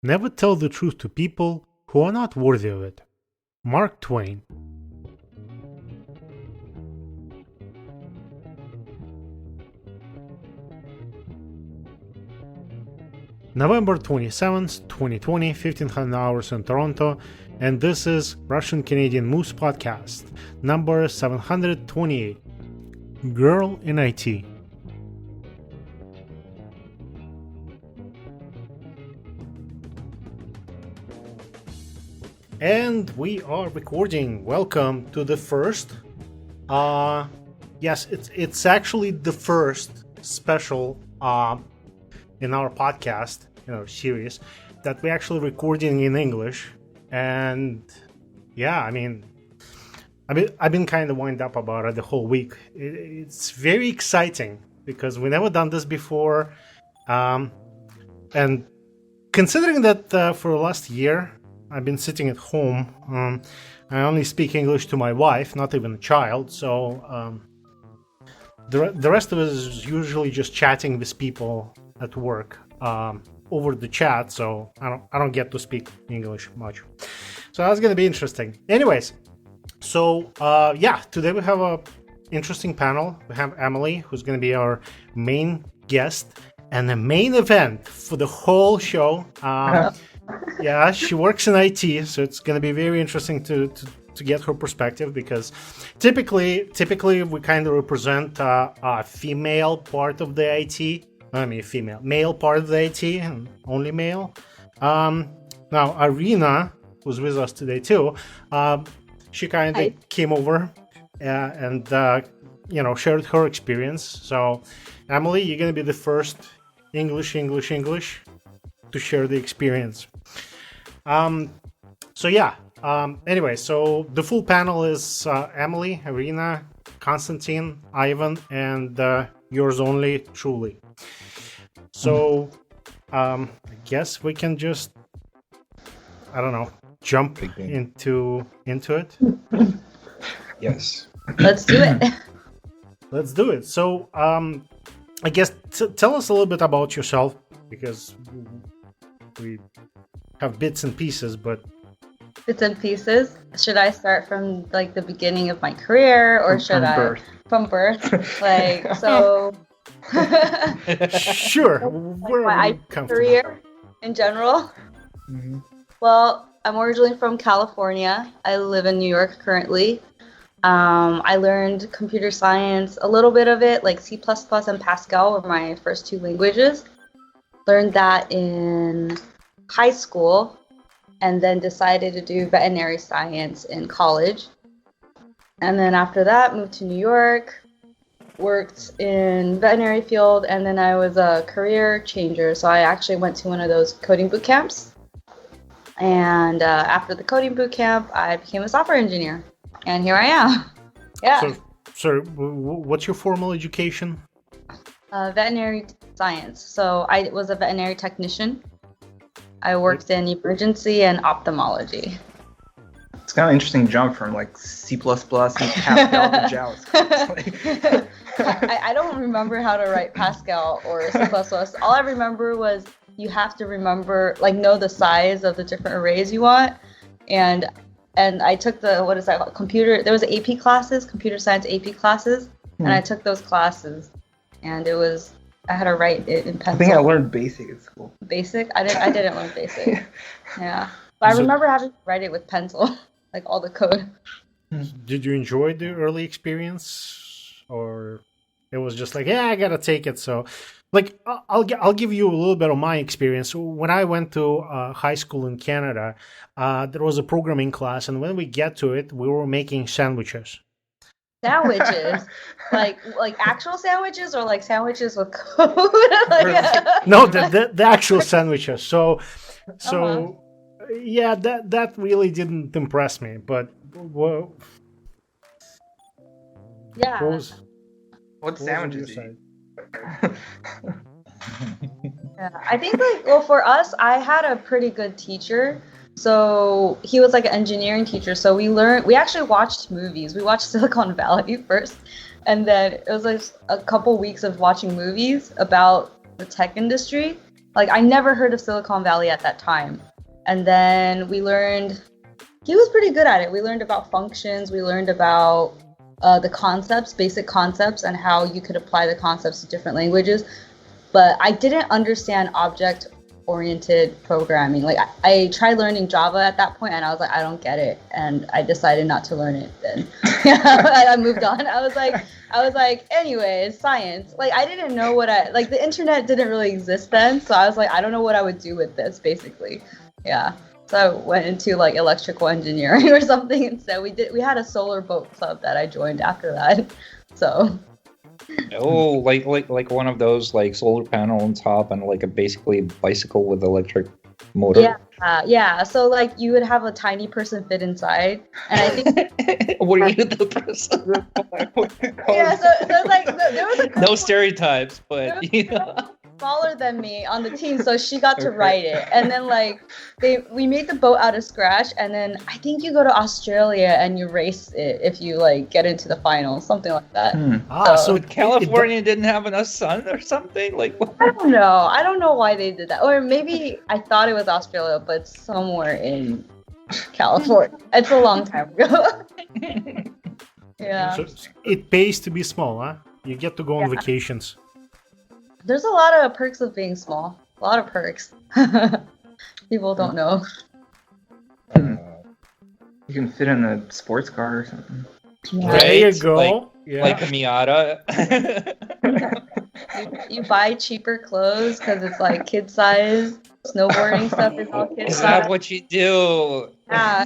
Never tell the truth to people who are not worthy of it. Mark Twain. November 27th, 2020, 1500 hours in Toronto, and this is Russian Canadian Moose Podcast, number 728, Girl in IT. And we are recording. Welcome to the first, yes, it's actually the first special, in our podcast, series that we're actually recording in English. And yeah, I've been kind of wound up about it the whole week. It's very exciting because we never done this before. And considering that for the last year, I've been sitting at home, I only speak English to my wife, not even a child. So the rest of us is usually just chatting with people at work over the chat, so I don't get to speak English much. So that's gonna be interesting. Anyways, so today we have a interesting panel. We have Emily, who's gonna be our main guest and the main event for the whole show. Yeah, she works in IT, so it's gonna be very interesting to get her perspective, because typically we kind of represent a female part of the IT. Male part of the IT, and only male. Now, Irina, who's with us today too, she kind of came over and shared her experience. So, Emily, you're going to be the first English to share the experience. Anyway, so the full panel is Emily, Irina, Konstantin, Ivan, and yours only, truly. So, I guess we can just, jump into it. Yes. Let's do it. Let's do it. So, I guess tell us a little bit about yourself, because we have bits and pieces, but... Bits and pieces? Should I start from, the beginning of my career, or from birth? Sure. My career in general. Mm-hmm. Well, I'm originally from California. I live in New York currently. I learned computer science, a little bit of it, like C++ and Pascal were my first two languages. Learned that in high school, and then decided to do veterinary science in college. And then after that, moved to New York. Worked in veterinary field, and then I was a career changer. So I actually went to one of those coding boot camps. And after the coding boot camp, I became a software engineer. And here I am. Yeah. So what's your formal education? Veterinary science. So I was a veterinary technician. I worked in emergency and ophthalmology. It's kind of an interesting jump from C++ and Pascal to JavaScript. I don't remember how to write Pascal or C++. All I remember was you have to remember, know the size of the different arrays you want. And I took computer, there was AP classes, computer science AP classes, and I took those classes. And I had to write it in pencil. I think I learned BASIC at school. BASIC? I didn't learn BASIC. Yeah. But I remember having to write it with pencil, all the code. Did you enjoy the early experience, or it was just I gotta take it? So, I'll give you a little bit of my experience. When I went to high school in Canada, there was a programming class, and when we get to it, we were making sandwiches. Sandwiches? like actual sandwiches, or sandwiches with code? No, the actual sandwiches. So. Yeah, that really didn't impress me, but yeah. What sandwiches do you eat? Yeah, I think for us, I had a pretty good teacher. So he was an engineering teacher. So we actually watched movies. We watched Silicon Valley first, and then it was a couple weeks of watching movies about the tech industry. Like, I never heard of Silicon Valley at that time. And then he was pretty good at it. We learned about functions. We learned about the concepts, basic concepts, and how you could apply the concepts to different languages. But I didn't understand object-oriented programming. Like, I tried learning Java at that point, and I was like, I don't get it. And I decided not to learn it then. I moved on. I was like, anyways, science. Like, I didn't know the internet didn't really exist then. So I was like, I don't know what I would do with this, basically. Yeah. So I went into like electrical engineering or something instead. We had a solar boat club that I joined after that. So. Oh, like one of those like solar panel on top and like a basically bicycle with electric motor. Yeah. So like you would have a tiny person fit inside, and I think. Were you the person? Yeah. So like there was a no stereotypes, but you know. Smaller than me on the team, so she got to ride it. And then like we made the boat out of scratch, and then I think you go to Australia and you race it if you like get into the finals, something like that. So California didn't have enough sun or something? Like what? I don't know why they did that. Or maybe I thought it was Australia, but it's somewhere in California. It's a long time ago. Yeah. So it pays to be small, huh? You get to go on vacations. There's a lot of perks of being small. A lot of perks. People don't know. You can fit in a sports car or something. Right? There you go. Like a Miata. You buy cheaper clothes because it's like kid size. Snowboarding stuff is all kid size. Is that what you do? Yeah.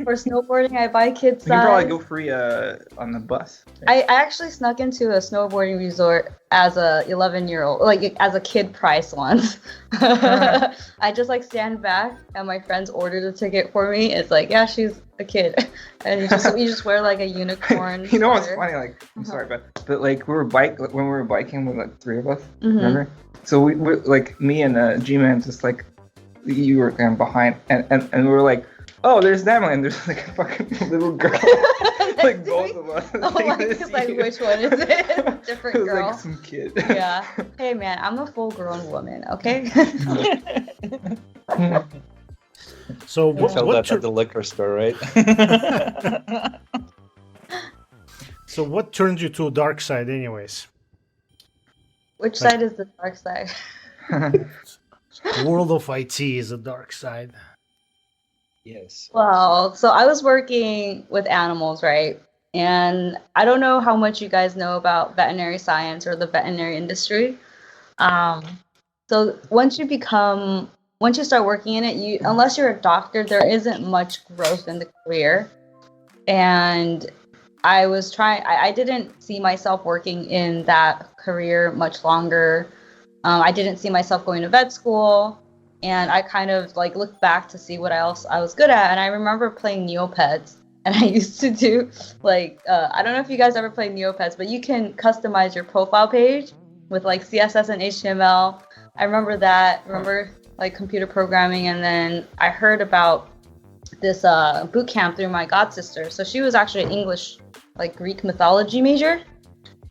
For snowboarding, I buy kid size. You can probably go free on the bus. I actually snuck into a snowboarding resort as a 11-year-old, like as a kid price once. I just like stand back and my friends ordered a ticket for me. It's like, yeah, she's a kid, and you just wear like a unicorn. You know what's funny? Like, I'm sorry, but like when we were biking with like three of us, remember? So we like me and G-Man just like you were kind of behind, and we were like. Oh, there's them, and there's like a fucking little girl. Like both of us. Like which one is it? Different girl. It was like some kid. Yeah. Hey man, I'm a full-grown woman. Okay. So I felt that at the liquor store, right? So what turned you to a dark side, anyways? Which side is the dark side? World of IT is a dark side. Yes. Well, so I was working with animals, right? And I don't know how much you guys know about veterinary science or the veterinary industry. So once you start working in it, unless you're a doctor, there isn't much growth in the career. And I didn't see myself working in that career much longer. I didn't see myself going to vet school. And I kind of like looked back to see what else I was good at. And I remember playing Neopets. And I used to do like, I don't know if you guys ever played Neopets, but you can customize your profile page with like CSS and HTML. I remember that. Like computer programming. And then I heard about this boot camp through my god sister. So she was actually an English, like Greek mythology major.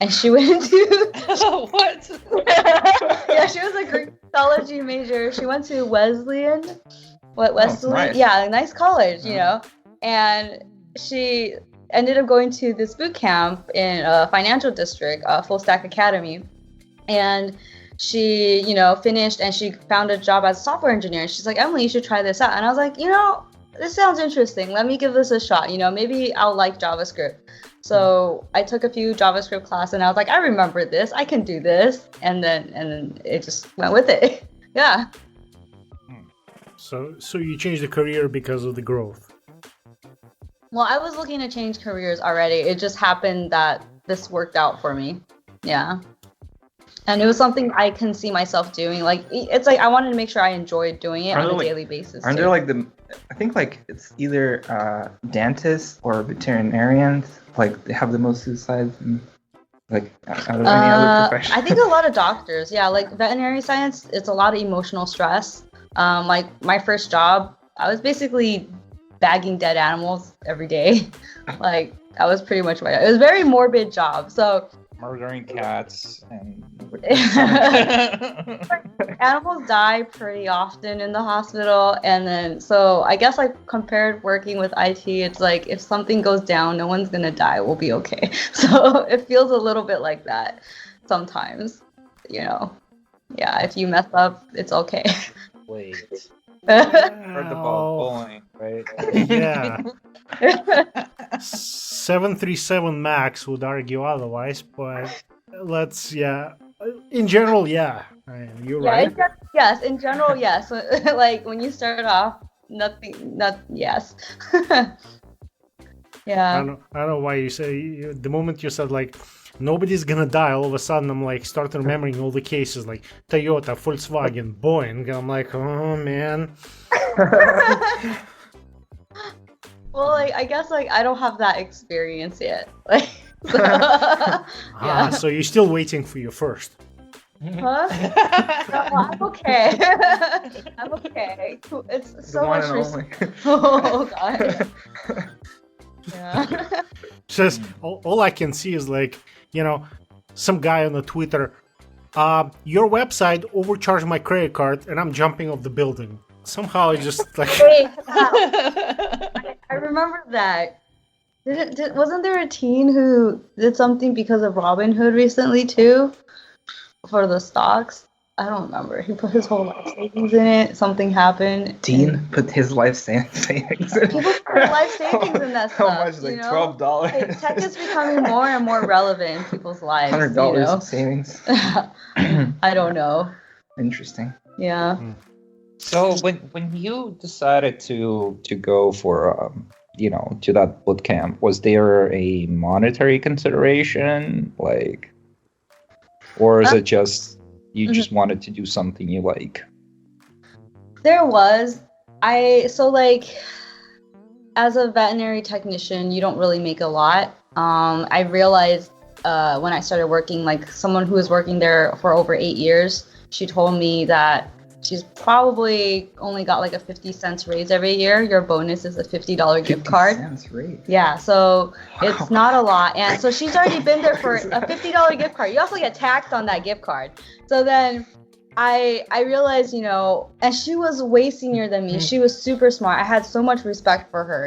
And she went into what? Yeah, she was a Greek mythology major. She went to Wesleyan. Wesleyan? Nice. Yeah, a nice college, you know. And she ended up going to this boot camp in a financial district, Full Stack Academy. And she, finished and she found a job as a software engineer. And she's like, Emily, you should try this out. And I was like, this sounds interesting. Let me give this a shot. Maybe I'll like JavaScript. So I took a few JavaScript classes and I was like, I remember this. I can do this. And then it just went with it. Yeah. So you changed the career because of the growth. Well, I was looking to change careers already. It just happened that this worked out for me. Yeah. And it was something I can see myself doing. Like, it's like I wanted to make sure I enjoyed doing it on a daily basis. Aren't there like I think like it's either dentists or veterinarians, like they have the most suicides and like out of any other profession. I think a lot of doctors, yeah, like veterinary science, it's a lot of emotional stress. Like my first job, I was basically bagging dead animals every day. Like that was pretty much it was a very morbid job. So murdering cats and Animals die pretty often in the hospital, and then so I guess like compared working with IT, it's like if something goes down, no one's gonna die, we'll be okay. So it feels a little bit like that sometimes, you know. Yeah, if you mess up, it's okay. wait. Heard about Boeing, right? Yeah. 737 Max would argue otherwise, but in general, yeah. You're right. Yes, in general, yes. Like when you start off, yes. Yeah. I don't know why you say, the moment you said like nobody's gonna die, all of a sudden I'm like start remembering all the cases like Toyota, Volkswagen, Boeing, and I'm like, oh man. Well, like I guess like I don't have that experience yet. Like, so, yeah. So you're still waiting for your first. Huh? No, I'm okay. I'm okay. It's so much Oh god. Yeah. Just all I can see is like, you know, some guy on the Twitter, your website overcharged my credit card and I'm jumping off the building. Somehow I just like Wait, I remember that. Wasn't there a teen who did something because of Robinhood recently too? For the stocks? I don't remember. He put his whole life savings in it. Something happened. Dean put his life savings in it. People put life savings in that stuff. How much? Like $12? Like, tech is becoming more and more relevant in people's lives. $100 savings. I don't know. Interesting. Yeah. So when you decided to go for to that boot camp, was there a monetary consideration, like, or is it just you just wanted to do something you like? There was. So like as a veterinary technician, you don't really make a lot. I realized when I started working, like someone who was working there for over 8 years, she told me that she's probably only got like a 50 cents raise every year. Your bonus is a $50 gift card. 50 cents raise. Yeah, so it's not a lot. And so she's already been there for a $50 gift card. You also get taxed on that gift card. So then I realized, and she was way senior than me. She was super smart. I had so much respect for her,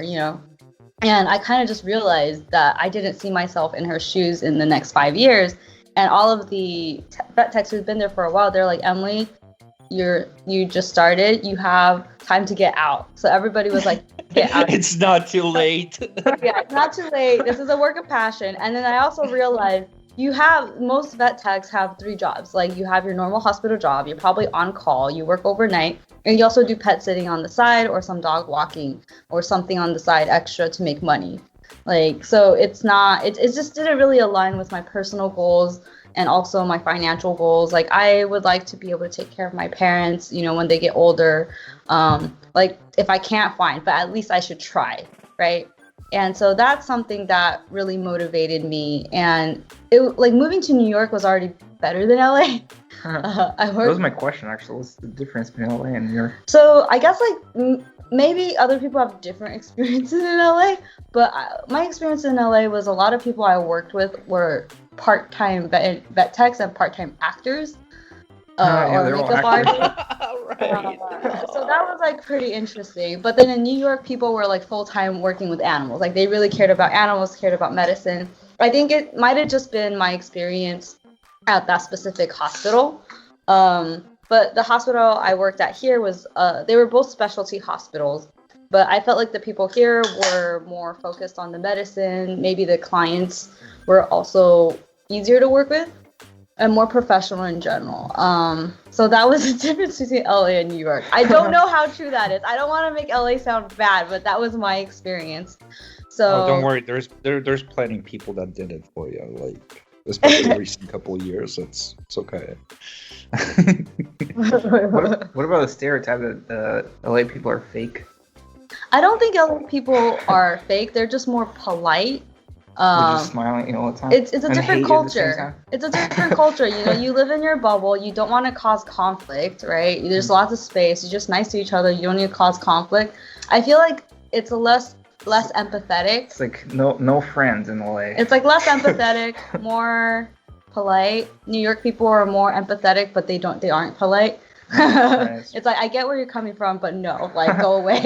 And I kind of just realized that I didn't see myself in her shoes in the next 5 years. And all of the vet techs who've been there for a while, they're like, Emily, you just started, you have time to get out. So everybody was like, get out. It's not too late. Yeah, it's not too late. This is a work of passion. And then I also realized most vet techs have 3 jobs. Like you have your normal hospital job, you're probably on call, you work overnight, and you also do pet sitting on the side or some dog walking or something on the side extra to make money. Like, so it just didn't really align with my personal goals and also my financial goals. Like I would like to be able to take care of my parents, when they get older. Like if I can't find, but at least I should try, right? And so that's something that really motivated me. And moving to New York was already better than LA. That was my question, actually. What's the difference between LA and New York? So I guess maybe other people have different experiences in LA, but my experience in LA was a lot of people I worked with were part-time vet techs and part-time actors or makeup artists. Right. So that was pretty interesting. But then in New York, people were full-time working with animals. Like they really cared about animals, cared about medicine. I think it might have just been my experience at that specific hospital. But the hospital I worked at here was, they were both specialty hospitals. But I felt like the people here were more focused on the medicine. Maybe the clients were also easier to work with and more professional in general. So that was the difference between LA and New York. I don't know how true that is. I don't want to make LA sound bad, but that was my experience. So don't worry. There's plenty of people that did it for you. Like especially the recent couple of years. It's okay. What about the stereotype that LA people are fake? I don't think LA people are fake. They're just more polite. They're just smiling all the time. It's a different culture. It's a different culture. You live in your bubble. You don't want to cause conflict, right? There's lots of space. You're just nice to each other. You don't need to cause conflict. I feel like it's less empathetic. It's like no friends in LA. It's less empathetic, more polite. New York people are more empathetic, but they aren't polite. Nice. It's like, I get where you're coming from, but no, like, go away.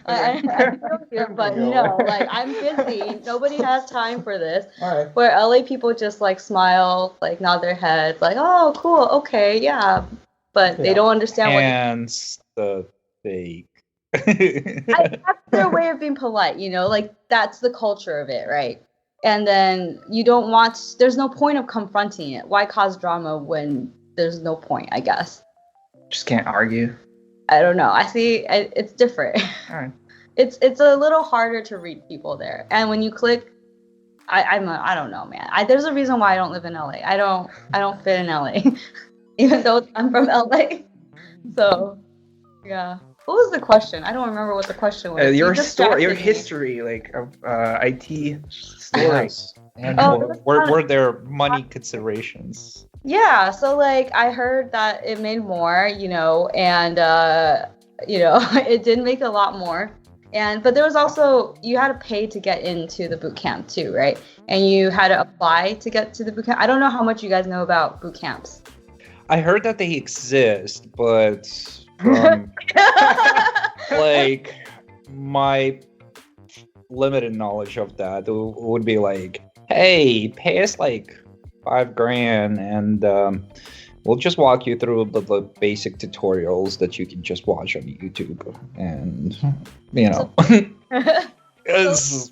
I feel you, but no, like, I'm busy. Nobody has time for this. All right. Where LA people just like smile, like nod their heads, like, oh, cool, okay, yeah. But they don't understand what. Hands the fake. That's their way of being polite, you know, like that's the culture of it, right? And then there's no point of confronting it. Why cause drama when there's no point, I guess. Just can't argue. I don't know. It's different. All right. It's a little harder to read people there. And when you click, I don't know, man. There's a reason why I don't live in LA. I don't fit in LA, even though I'm from LA. So, yeah. What was the question? I don't remember what the question was. Your history, like of IT story. Yes. And were there money considerations? Yeah, so like I heard that it made more, you know, and it did make a lot more. But there was also, you had to pay to get into the boot camp too, right? And you had to apply to get to the boot camp. I don't know how much you guys know about boot camps. I heard that they exist, but from like my limited knowledge of that would be like, hey, pay us like $5,000 and we'll just walk you through the basic tutorials that you can just watch on YouTube, and you know. It's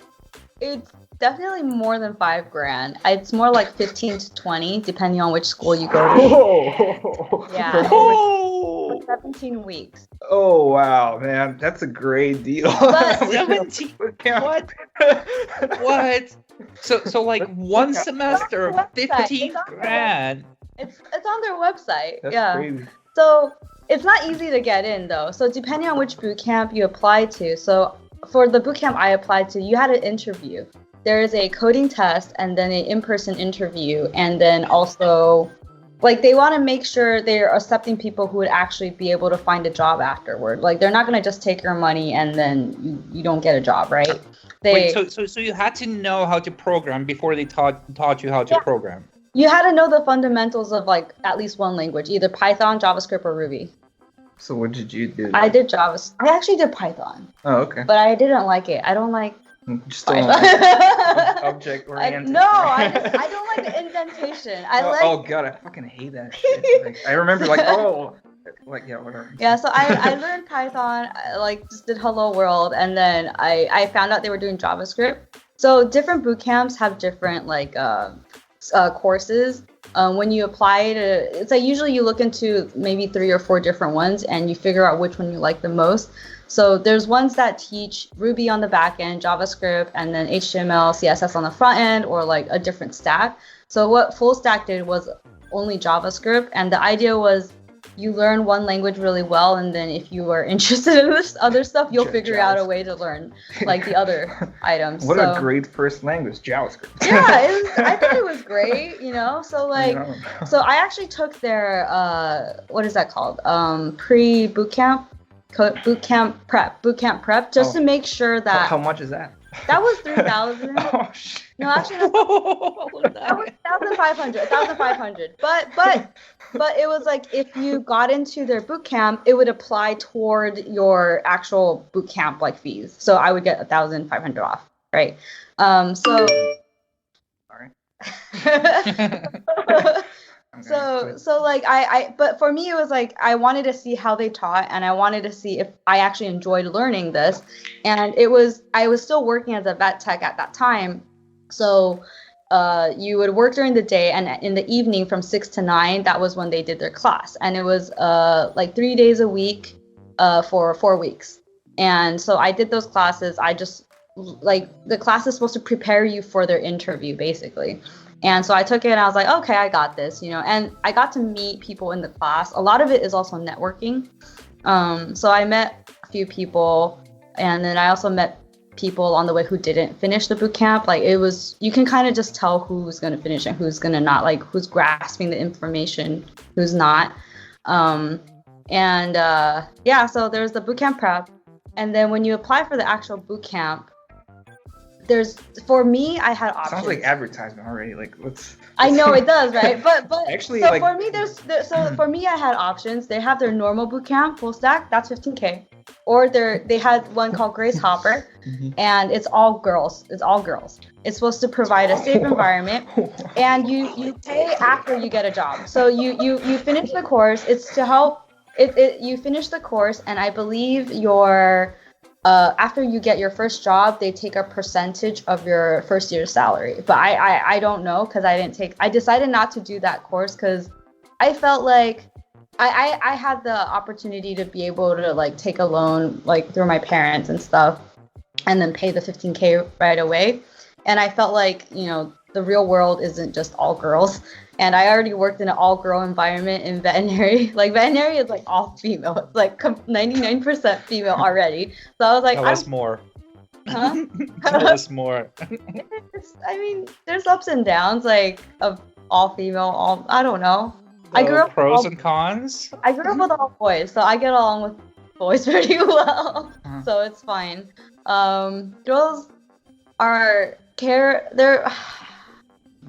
definitely more than $5,000. It's more like 15 to 20, depending on which school you go to. Yeah. For 17 weeks. Oh wow, man, that's a great deal. But 17? What? What? So like one semester, $15,000. It's on their website. That's yeah. crazy. So it's not easy to get in though. So depending on which boot camp you apply to. So for the boot camp I applied to, you had an interview. There is a coding test and then an in-person interview, and then also like they want to make sure they're accepting people who would actually be able to find a job afterward. Like they're not going to just take your money and then you don't get a job, right? Wait, so you had to know how to program before they taught you how to program. You had to know the fundamentals of like at least one language, either Python, JavaScript, or Ruby. So what did you do? I did JavaScript. I actually did Python. Oh, okay. But I didn't like it. I don't like just don't like object oriented. I don't like the indentation. Oh god, I fucking hate that shit. Like, I remember whatever. Yeah, so I learned Python. I just did Hello World, and then I found out they were doing JavaScript. So different boot camps have different courses. When you apply to, it's like usually you look into maybe 3 or 4 different ones and you figure out which one you like the most. So there's ones that teach Ruby on the back end, JavaScript, and then HTML, CSS on the front end, or like a different stack. So what Full Stack did was only JavaScript, and the idea was you learn one language really well, and then if you are interested in this other stuff, you'll figure out a way to learn like the other items. What a great first language, JavaScript. Yeah, I think it was great, you know. So so I actually took their what is that called? Pre-boot camp, boot camp prep, just to make sure that. How much is that? That was 3,000. Oh shit. No, actually, that was 1,500. But it was like if you got into their boot camp, it would apply toward your actual boot camp like fees. So I would get 1,500 off, right? Sorry. So like but for me it was like I wanted to see how they taught, and I wanted to see if I actually enjoyed learning this. And I was still working as a vet tech at that time, so you would work during the day, and in the evening from 6 to 9, that was when they did their class, and it was like 3 days a week for 4 weeks. And so I did those classes. I just like the class is supposed to prepare you for their interview basically. And so I took it and I was like, okay, I got this, you know, and I got to meet people in the class. A lot of it is also networking. So I met a few people, and then I also met people on the way who didn't finish the boot camp. Like you can kind of just tell who's going to finish and who's going to not, like who's grasping the information, who's not. So there's the boot camp prep. And then when you apply for the actual boot camp, for me, I had options. Sounds like advertisement already. Like, let's. I know it does, right? But Actually, so like- for me, for me, I had options. They have their normal boot camp, full stack, that's $15K, or they had one called Grace Hopper, and it's all girls. It's all girls. It's supposed to provide a safe environment, and you pay after you get a job. So you finish the course. It's to help. You finish the course, and I believe your after you get your first job, they take a percentage of your first year's salary. But I don't know, because I decided not to do that course because I felt like I had the opportunity to be able to like take a loan like through my parents and stuff, and then pay the $15K right away. And I felt like, you know, the real world isn't just all girls. And I already worked in an all-girl environment in veterinary. Like, veterinary is, like, all female. It's, like, 99% female already. So I was like, Tell us more. Huh? Tell us more. I mean, there's ups and downs, like, of all female, I don't know. I grew up pros and cons. I grew up with all boys, so I get along with boys pretty well. So it's fine. Girls they're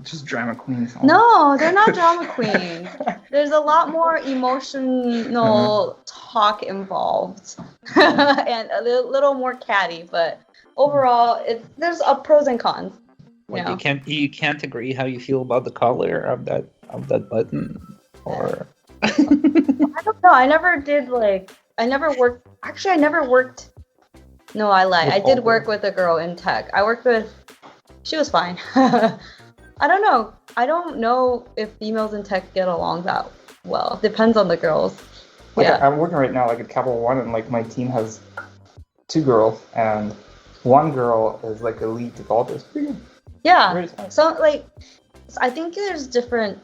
Just drama queens. No, they're not drama queens. There's a lot more emotional talk involved, and a little more catty. But overall, there's pros and cons. Like you can't agree how you feel about the color of that button, or I don't know. I never worked. Actually, I never worked. No, I lied. I did work with a girl in tech. She was fine. I don't know. I don't know if females in tech get along that well. Depends on the girls. Like, Yeah. I'm working right now like at Capital One, and like my team has 2 girls, and one girl is like a lead developer. It's pretty good. Yeah. Very nice. So like, I think there's different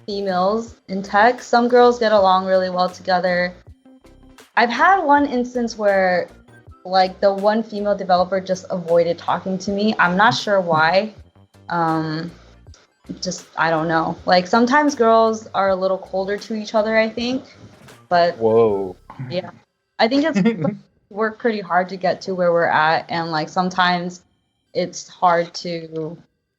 females in tech. Some girls get along really well together. I've had one instance where like the one female developer just avoided talking to me. I'm not sure why. Just, I don't know. Like sometimes girls are a little colder to each other, I think. But whoa. yeah, I think it's worked pretty hard to get to where we're at. And like sometimes it's hard to,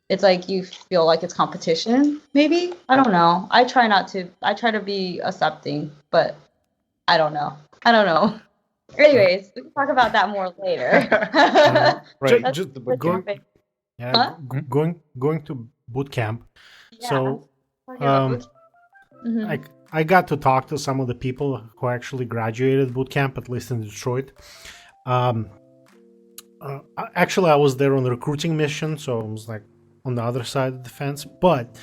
it's like you feel like it's competition, maybe? I don't know. I try to be accepting, but I don't know. Anyways, we can talk about that more later. Right. That's Just the going, topic. yeah, Huh? going to boot camp. Yeah. So Mhm. I got to talk to some of the people who actually graduated boot camp, at least in Detroit. Actually, I was there on a recruiting mission, so I was like on the other side of the fence. But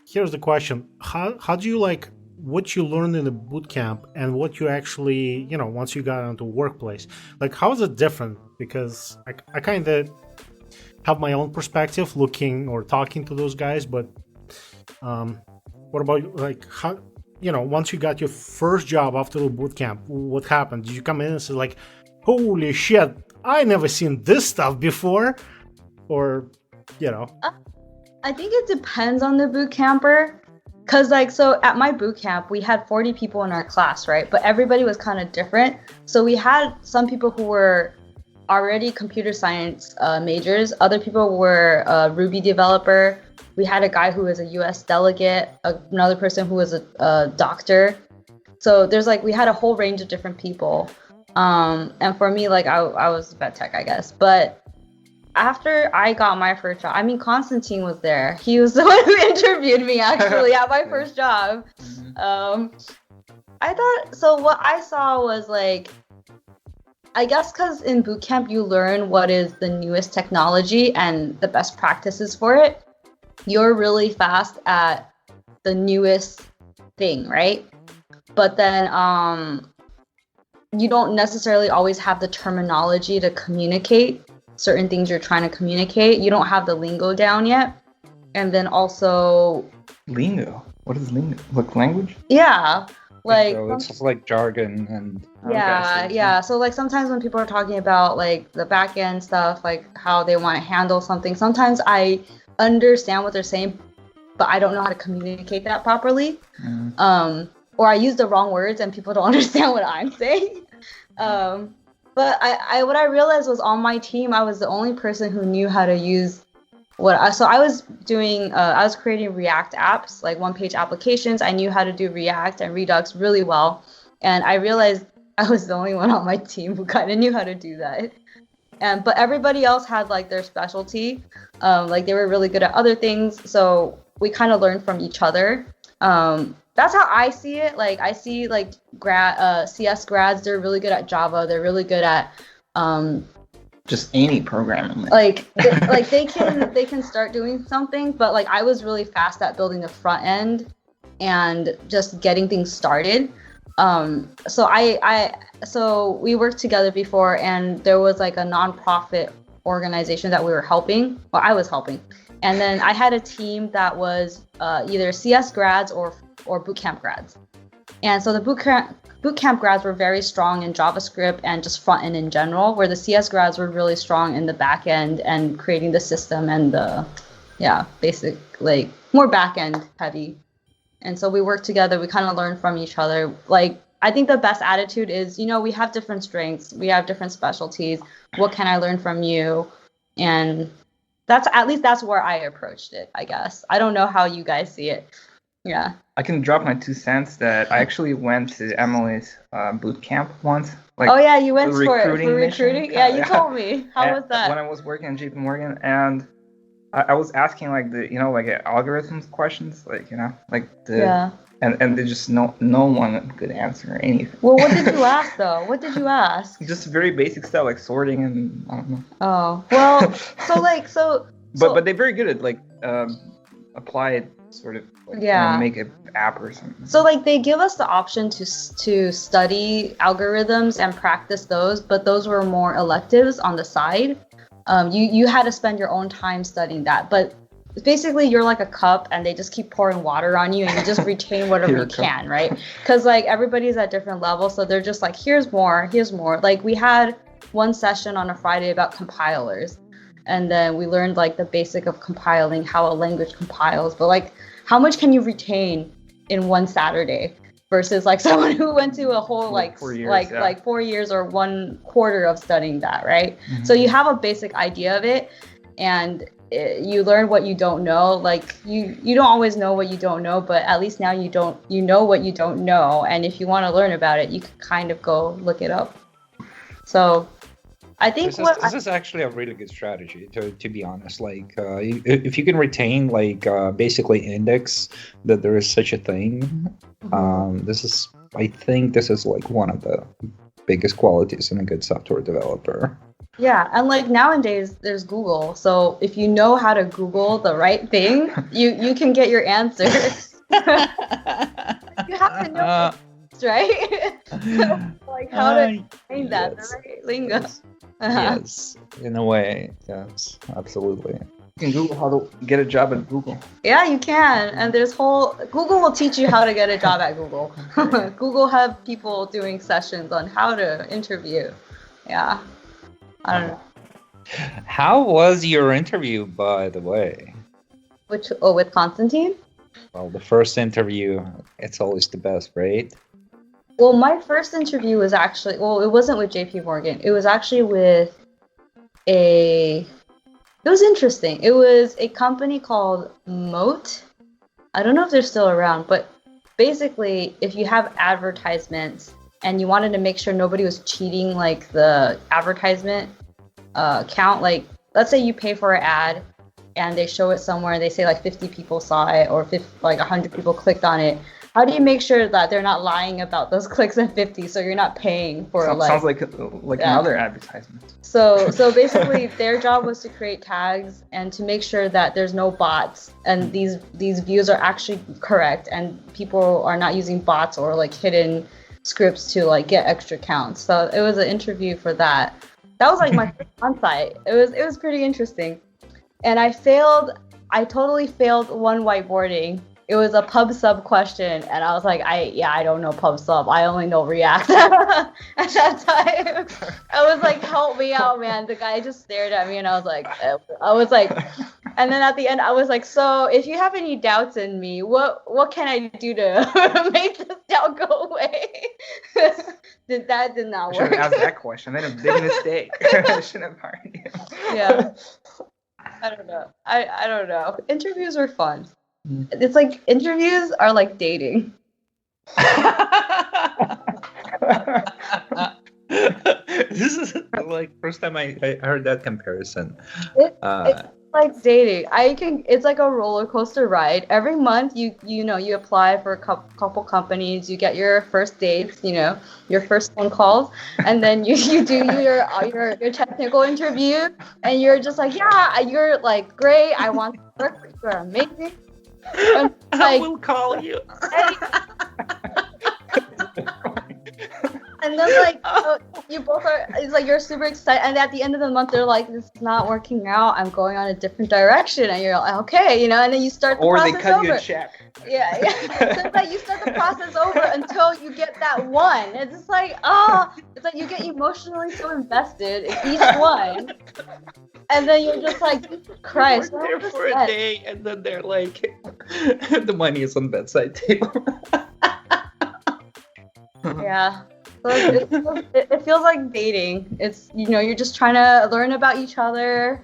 here's the question: how do you like what you learned in the boot camp and what you actually, once you got into workplace? Like, how is it different? Because I kind of have my own perspective looking or talking to those guys, but what about like how, once you got your first job after the boot camp, what happened? Did you come in and say like, holy shit, I never seen this stuff before? Or, I think it depends on the boot camper. Cause so at my boot camp, we had 40 people in our class, right? But everybody was kind of different. So we had some people who were already computer science majors. Other people were a Ruby developer. We had a guy who was a US delegate, another person who was a doctor. So we had a whole range of different people. And for me, like I was vet tech, I guess. But after I got my first job, Constantine was there. He was the one who interviewed me actually at my first job. What I saw was like, I guess because in boot camp you learn what is the newest technology and the best practices for it. You're really fast at the newest thing, right? But then you don't necessarily always have the terminology to communicate certain things you're trying to communicate. You don't have the lingo down yet. And then also... Lingo? What is lingo? Like language? Yeah. Like, so it's just like jargon and yeah. So like sometimes when people are talking about like the back end stuff, like how they want to handle something, sometimes I understand what they're saying, but I don't know how to communicate that properly. Or I use the wrong words and people don't understand what I'm saying. But what I realized was on my team, I was the only person who knew how to use so I was doing, I was creating React apps, like one-page applications. I knew how to do React and Redux really well. And I realized I was the only one on my team who kind of knew how to do that. But everybody else had like their specialty. Like they were really good at other things. So we kind of learned from each other. That's how I see it. Like I see like CS grads, they're really good at Java. They're really good at just any programming. Like they can start doing something, but like I was really fast at building the front end and just getting things started. So we worked together before, and there was like a nonprofit organization that we were helping. Well, I was helping, and then I had a team that was either CS grads or bootcamp grads. And so the bootcamp grads were very strong in JavaScript and just front end in general, where the CS grads were really strong in the back end and creating the system and the basic, like more back end heavy. And so we worked together. We kind of learned from each other. Like I think the best attitude is, we have different strengths, we have different specialties. What can I learn from you? And that's where I approached it, I guess. I don't know how you guys see it. Yeah. I can drop my 2 cents that I actually went to Emily's boot camp once. Like, oh yeah, you went for recruiting. Yeah, you told me. How was that? When I was working at JP Morgan, and I was asking like the algorithms questions, and they just no one could answer anything. Well, what did you ask though? What did you ask? Just very basic stuff like sorting and I don't know. Oh well, But they're very good at like applied sort of make an app or something. So like they give us the option to study algorithms and practice those, but those were more electives on the side. You had to spend your own time studying that, but basically you're like a cup and they just keep pouring water on you and you just retain whatever you can, right? Because like everybody's at different levels, so they're just like, here's more. Like we had one session on a Friday about compilers, and then we learned like the basic of compiling, how a language compiles, but like how much can you retain in one Saturday versus like someone who went to a whole like 4 years, like 4 years or 1/4 of studying that, right? Mm-hmm. So you have a basic idea of it, and you learn what you don't know. Like you don't always know what you don't know, but at least now you know what you don't know, and if you want to learn about it, you can kind of go look it up. So I think this is actually a really good strategy, to be honest. Like if you can retain like basically index that there is such a thing, I think this is like one of the biggest qualities in a good software developer. Yeah, and like nowadays there's Google, so if you know how to Google the right thing, you can get your answer. You have to know, right? Like how to find that, the right lingo. Yes, in a way, yes, absolutely. You can Google how to get a job at Google. Yeah, you can, and Google will teach you how to get a job at Google. Google have people doing sessions on how to interview. Yeah. I don't know. How was your interview, by the way? With Constantine? Well, the first interview, it's always the best, right? Well, my first interview was actually, it wasn't with JP Morgan. It was actually with it was interesting. It was a company called Moat. I don't know if they're still around, but basically, if you have advertisements and you wanted to make sure nobody was cheating like the advertisement count, like let's say you pay for an ad and they show it somewhere and they say like 50 people saw it or 100 people clicked on it. How do you make sure that they're not lying about those clicks at 50 so you're not paying for sounds like another advertisement. So basically their job was to create tags and to make sure that there's no bots and these views are actually correct and people are not using bots or like hidden scripts to like get extra counts. So it was an interview for that. That was like my first on-site. It was pretty interesting. And I totally failed one whiteboarding. It was a pub sub question, and I was like, I don't know pub sub. I only know React at that time. I was like, help me out, man. The guy just stared at me, and I was like, and then at the end, I was like, so if you have any doubts in me, what can I do to make this doubt go away? That did not I should work. have asked that question. I made a big mistake. I shouldn't have hired you. Yeah. I don't know. I don't know. Interviews are fun. Mm. It's like interviews are like dating. This is like first time I heard that comparison. It's like dating. It's like a roller coaster ride. Every month you apply for a couple companies, you get your first dates, your first phone calls, and then you do your technical interview, and you're just like, yeah, you're like great, I want to work, you're amazing. And, I will call you. And then like you both are, it's like you're super excited, and at the end of the month they're like, this is not working out, I'm going on a different direction, and you're like, okay, and then you start the process Or they cut over. you a check. Yeah. So it's like you start the process over until you get that one. It's just like, it's like you get emotionally so invested in each one, and then you're just like, Jesus Christ, We're what there was for a that? day, and then they're like, the money is on bedside table. Yeah. So it feels like dating. It's, you're just trying to learn about each other,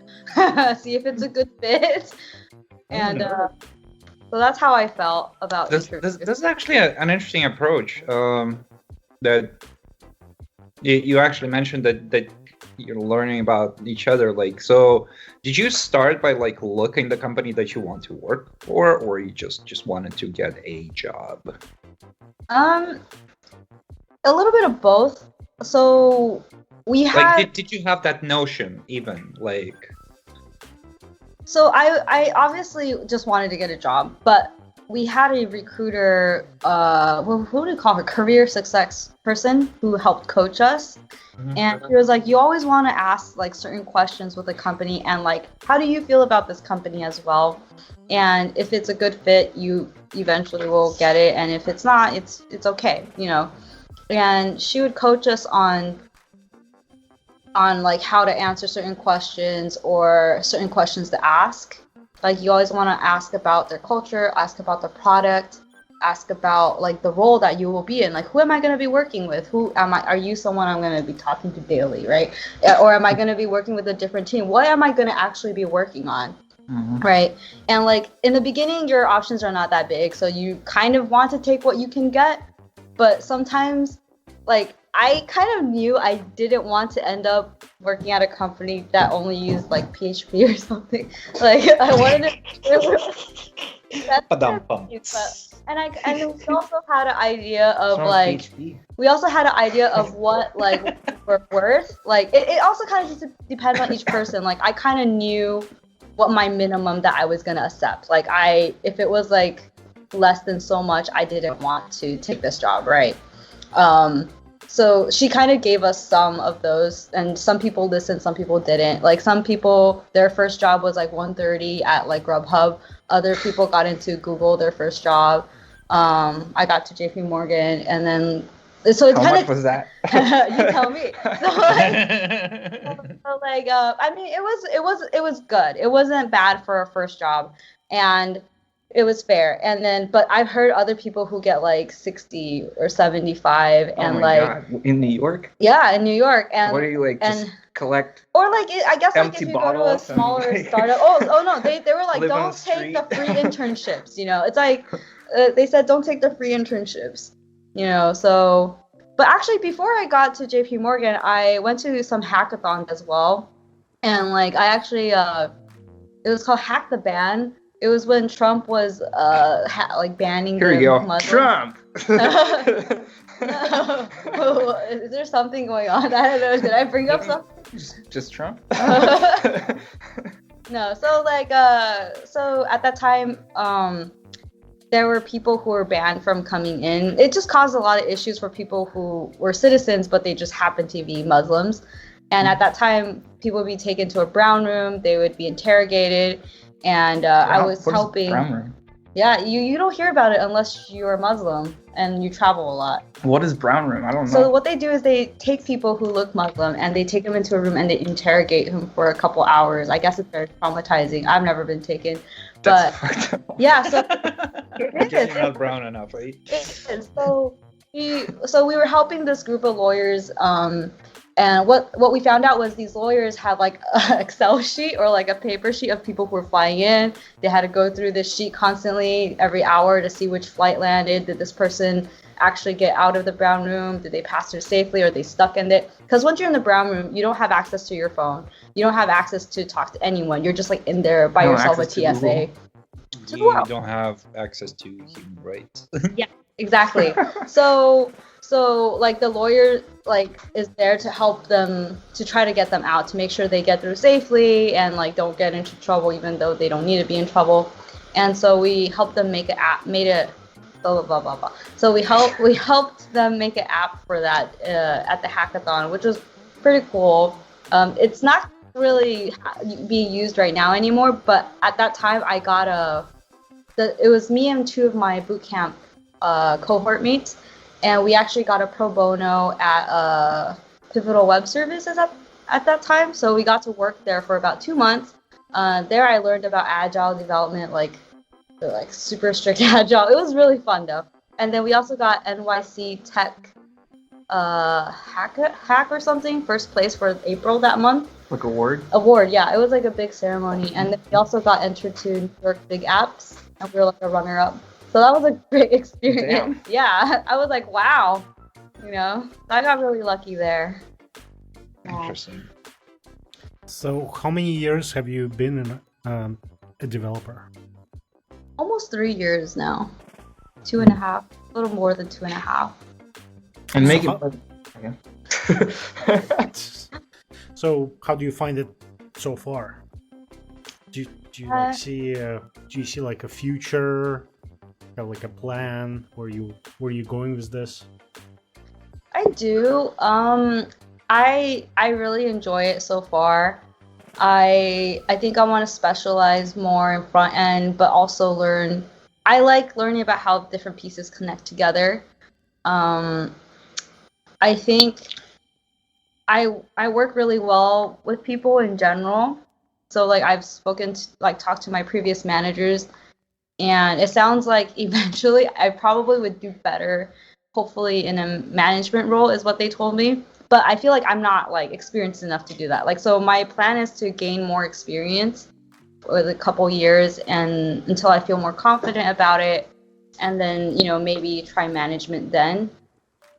see if it's a good fit. And so that's how I felt about This is actually an interesting approach. That you actually mentioned that you're learning about each other. Like, so did you start by like looking the company that you want to work for, or you just wanted to get a job? A little bit of both. So we had. Like, did you have that notion even like? So I obviously just wanted to get a job, but we had a recruiter, who do you call her? Career success person who helped coach us. Mhm. And she was like, you always want to ask like certain questions with a company, and like, how do you feel about this company as well? And if it's a good fit, you eventually will get it. And if it's not, it's okay, And she would coach us on like how to answer certain questions or certain questions to ask. Like, you always want to ask about their culture, ask about the product, ask about like the role that you will be in. Like, who am I going to be working with? Are you someone I'm going to be talking to daily, right? Or am I going to be working with a different team? What am I going to actually be working on? Mm-hmm. Right. And like in the beginning, your options are not that big. So you kind of want to take what you can get. But sometimes, like, I kind of knew I didn't want to end up working at a company that only used like PHP or something. Like, I wanted to. And we also had an idea of like, we also had an idea of what like we're worth. Like, it also kind of just depends on each person. Like, I kind of knew what my minimum that I was gonna accept. Like, if it was like less than so much, I didn't want to take this job, right? So she kind of gave us some of those, and some people listened, some people didn't. Like, some people, their first job was like 130 at like Grubhub. Other people got into Google, their first job. I got to JP Morgan, and then so it's How kind much of was that? you tell me. I mean, it was good. It wasn't bad for a first job, and it was fair. And then, but I've heard other people who get like 60 or 75, and God. In New York? Yeah, in New York. And what are you like? Just collect. Or like, I guess like if empty you go to a bottles smaller and, like, startup. Oh no, they were like, live on don't the take the street. free internships. It's like they said, don't take the free internships. So. But actually, before I got to JP Morgan, I went to some hackathons as well, and like I actually, it was called Hack the Ban. It was when Trump was like banning Here the you go, Muslims. Trump. Is there something going on? I don't know. Did I bring up something? Just Trump. No. So like, so at that time, there were people who were banned from coming in. It just caused a lot of issues for people who were citizens, but they just happened to be Muslims. And at that time, people would be taken to a brown room. They would be interrogated. And I was helping. Brown room? Yeah, you don't hear about it unless you're Muslim and you travel a lot. What is brown room? I don't know. So what they do is they take people who look Muslim and they take them into a room and they interrogate them for a couple hours. I guess it's very traumatizing. I've never been taken. That's But fucked up. yeah, so You're not brown enough, right? it is. So we were helping this group of lawyers, and what we found out was these lawyers had like an Excel sheet or like a paper sheet of people who were flying in. They had to go through this sheet constantly every hour to see which flight landed. Did this person actually get out of the brown room? Did they pass through safely? Or are they stuck in it? Because once you're in the brown room, you don't have access to your phone. You don't have access to talk to anyone. You're just like in there by yourself with TSA. You don't have access to human rights. Yeah, exactly. So like the lawyer like is there to help them, to try to get them out, to make sure they get through safely and like don't get into trouble even though they don't need to be in trouble. And so we helped them make an app, made it blah blah blah blah blah. So we helped them make an app for that at the hackathon, which was pretty cool. It's not really being used right now anymore, but at that time I got it was me and two of my bootcamp cohort mates, and we actually got a pro bono at Pivotal Web Services at that time. So we got to work there for about 2 months. There I learned about agile development, like super strict agile. It was really fun though. And then we also got NYC Tech hack or something, first place for April that month. Like award, yeah. It was like a big ceremony. And then we also got entered to New York Big Apps, and we were like a runner-up. So that was a great experience. Damn. Yeah, I was like, wow, I got really lucky there. Interesting. So how many years have you been a developer? Almost 3 years now. 2.5, a little more than 2.5. And make it. So how do you find it so far? Do you like see like a future, have like a plan where you going with this? I do. I really enjoy it so far. I think I want to specialize more in front end, but also learn. I like learning about how different pieces connect together. I think I work really well with people in general. So like I've talked to my previous managers, and it sounds like eventually I probably would do better, hopefully in a management role is what they told me. But I feel like I'm not like experienced enough to do that. Like, so my plan is to gain more experience with a couple years, and until I feel more confident about it, and then maybe try management then.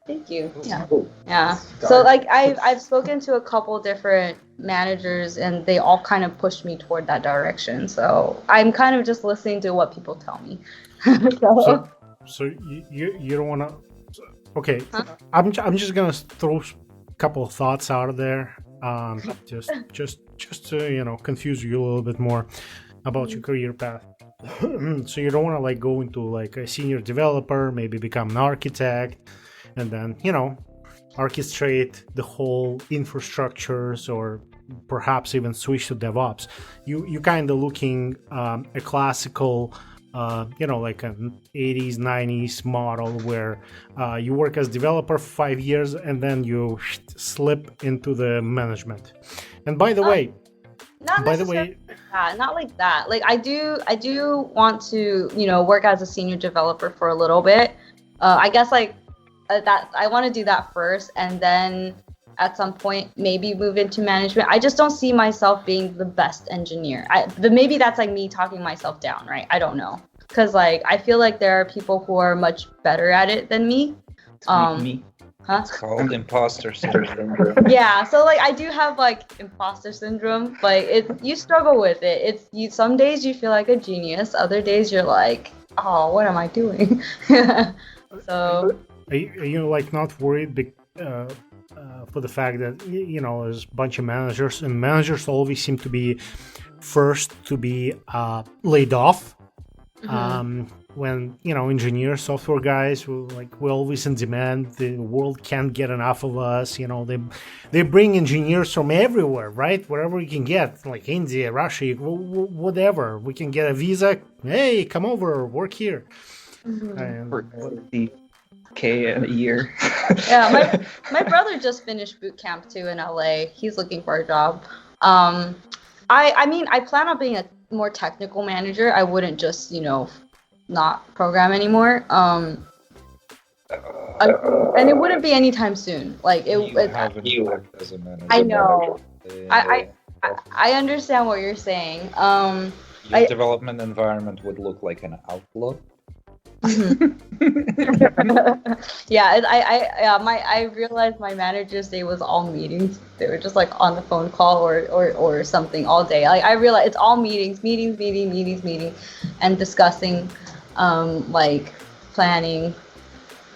Thank you. Yeah. So like I've spoken to a couple different managers, and they all kind of pushed me toward that direction. So I'm kind of just listening to what people tell me. So you don't want to. Okay, huh? I'm just gonna throw a couple of thoughts out there, just to confuse you a little bit more about your career path. So you don't want to like go into like a senior developer, maybe become an architect, and then orchestrate the whole infrastructures, or perhaps even switch to DevOps. You kind of looking a classical like an 80s 90s model where you work as developer for 5 years and then you slip into the management. And by the way, not like that. Like I do want to work as a senior developer for a little bit. I guess like that I want to do that first, and then at some point maybe move into management. I just don't see myself being the best engineer. But maybe that's like me talking myself down, right? I don't know, because like I feel like there are people who are much better at it than me. Me. Huh? It's called imposter syndrome. Yeah, so like I do have like imposter syndrome, but you struggle with it. Some days you feel like a genius, other days you're like, oh, what am I doing? So are you like not worried for the fact that there's a bunch of managers, and managers always seem to be first to be laid off? Mm-hmm. When engineers, software guys, we're always in demand. The world can't get enough of us. They bring engineers from everywhere, right? Wherever we can get, like India, Russia, whatever. We can get a visa. Hey, come over, work here. Mm-hmm. For $50K a year. Yeah, my brother just finished boot camp too in LA. He's looking for a job. I mean, I plan on being a more technical manager. I wouldn't just not program anymore. And it wouldn't be anytime soon. Like You it. haven't worked as a manager. I know. Uh, I understand what you're saying. Your development environment would look like an Outlook. Yeah, I realized my manager's day was all meetings. They were just like on the phone call or something all day. Like I realized it's all meetings, and discussing, like planning,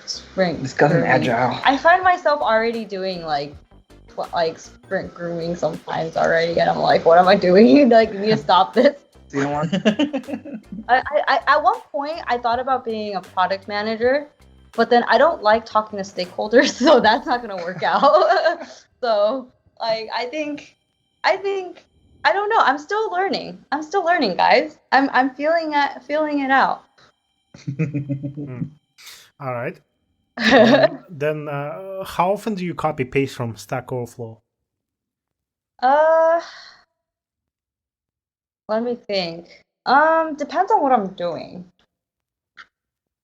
sprint. Discussing grooming. agile. I find myself already doing like sprint grooming sometimes already, and I'm like, what am I doing? Like, you need to stop this. Do you know what? I at one point I thought about being a product manager, but then I don't like talking to stakeholders, so that's not gonna work out. So like I think I don't know. I'm still learning, guys. I'm feeling it out. All right. Then how often do you copy paste from Stack Overflow? Let me think. Depends on what I'm doing.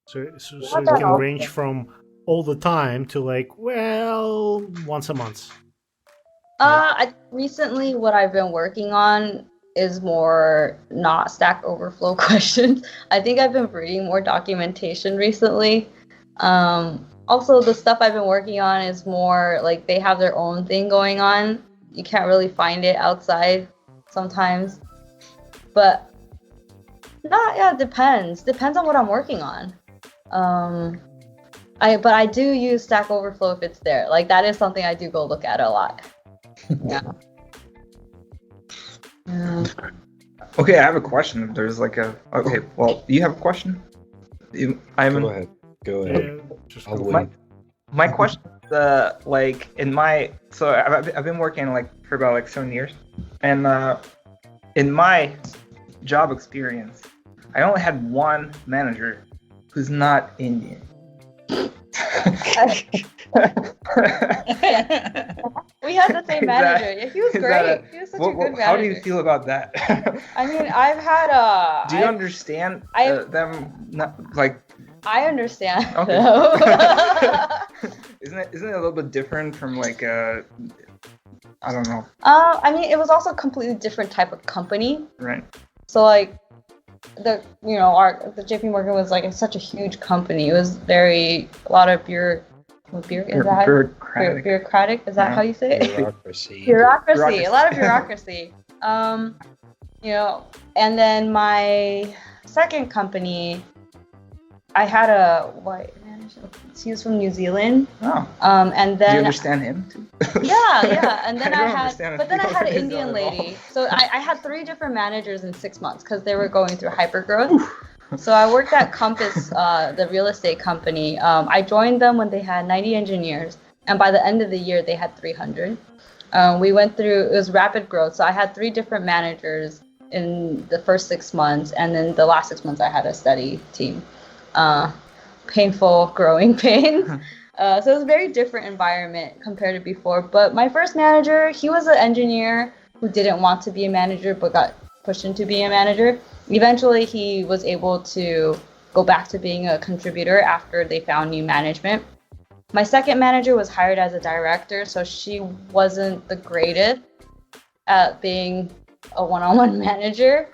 So it can range from all the time to like, well, once a month. Recently what I've been working on is more not Stack Overflow questions. I think I've been reading more documentation recently. Also the stuff I've been working on is more like they have their own thing going on. You can't really find it outside sometimes. But it depends on what I'm working on. But I do use Stack Overflow if it's there. Like that is something I do go look at a lot. Yeah. Okay, I have a question. There's like a. Okay, well, you have a question? Go ahead. Yeah, just I'll go. wait. My question, like in my, so I've been working like for about like 7 years, and in my job experience, I only had one manager who's not Indian. We had the same manager. He was great. He was such a good manager. How do you feel about that? I mean, I've had a. Do you understand them? Not like. I understand. Okay. Isn't it a little bit different from like I don't know. I mean, it was also a completely different type of company. Right. So like, the JP Morgan was like such a huge company. It was a lot of bureaucratic. Is that how you say it? Bureaucracy. A lot of bureaucracy. And then my second company, I had a white manager. He was from New Zealand. Oh. And then. Do you understand him too? Yeah. And then I had an Indian Indian lady. So I had 3 different managers in 6 months because they were going through hypergrowth. So I worked at Compass, the real estate company. I joined them when they had 90 engineers, and by the end of the year they had 300. We went through, it was rapid growth. So I had 3 different managers in the first 6 months, and then the last 6 months I had a steady team. Painful growing pain. So it was a very different environment compared to before. But my first manager, he was an engineer who didn't want to be a manager but got pushed into being a manager. Eventually, he was able to go back to being a contributor after they found new management. My second manager was hired as a director, so she wasn't the greatest at being a one-on-one manager.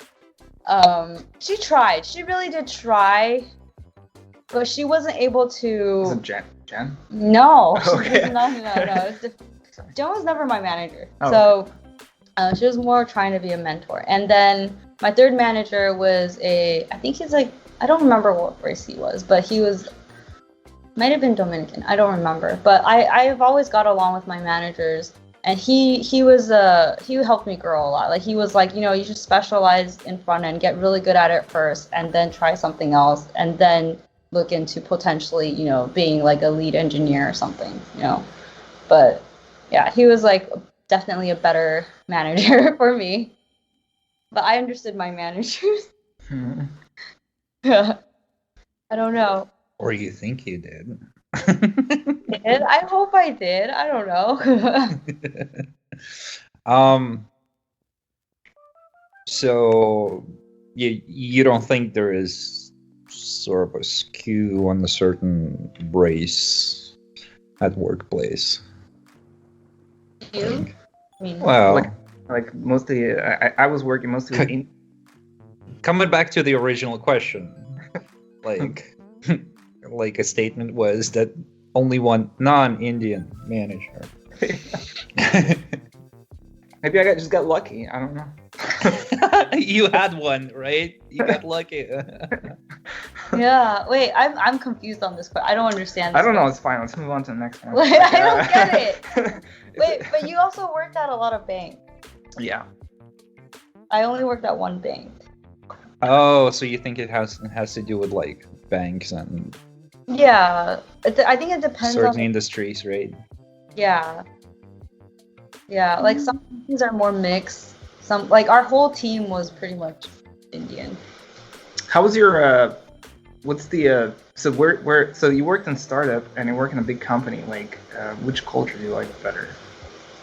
She tried. She really did try. But she wasn't able to. Is it Jen? No. Okay. No. Jen was never my manager. Oh. So she was more trying to be a mentor. And then my third manager was I think he's like, I don't remember what race he was, but he might have been Dominican. I don't remember. But I've always got along with my managers. And he helped me grow a lot. Like he was like, you should specialize in front end, get really good at it first, and then try something else, and then look into potentially, being like a lead engineer or something, But yeah, he was like definitely a better manager for me. But I understood my managers. I don't know. Or you think you did. I hope I did. I don't know. So you don't think there is sort of a skew on a certain race at workplace. You? I mean, Well, Like mostly, I was working mostly with coming back to the original question, like like a statement was that only one non-Indian manager. Maybe I just got lucky. I don't know. You had one, right? You got lucky. yeah. Wait, I'm confused on this. I don't understand. This I don't know. It's fine. Let's move on to the next one. Wait, I don't get it. Wait, but you also worked at a lot of banks. Yeah. I only worked at one bank. Oh, so you think it has to do with like banks and Yeah, I think it depends certain on. industries, right? Yeah. Yeah, like some things are more mixed. Some like our whole team was pretty much Indian. How was your what's the so where so you worked in startup and you work in a big company, like which culture do you like better?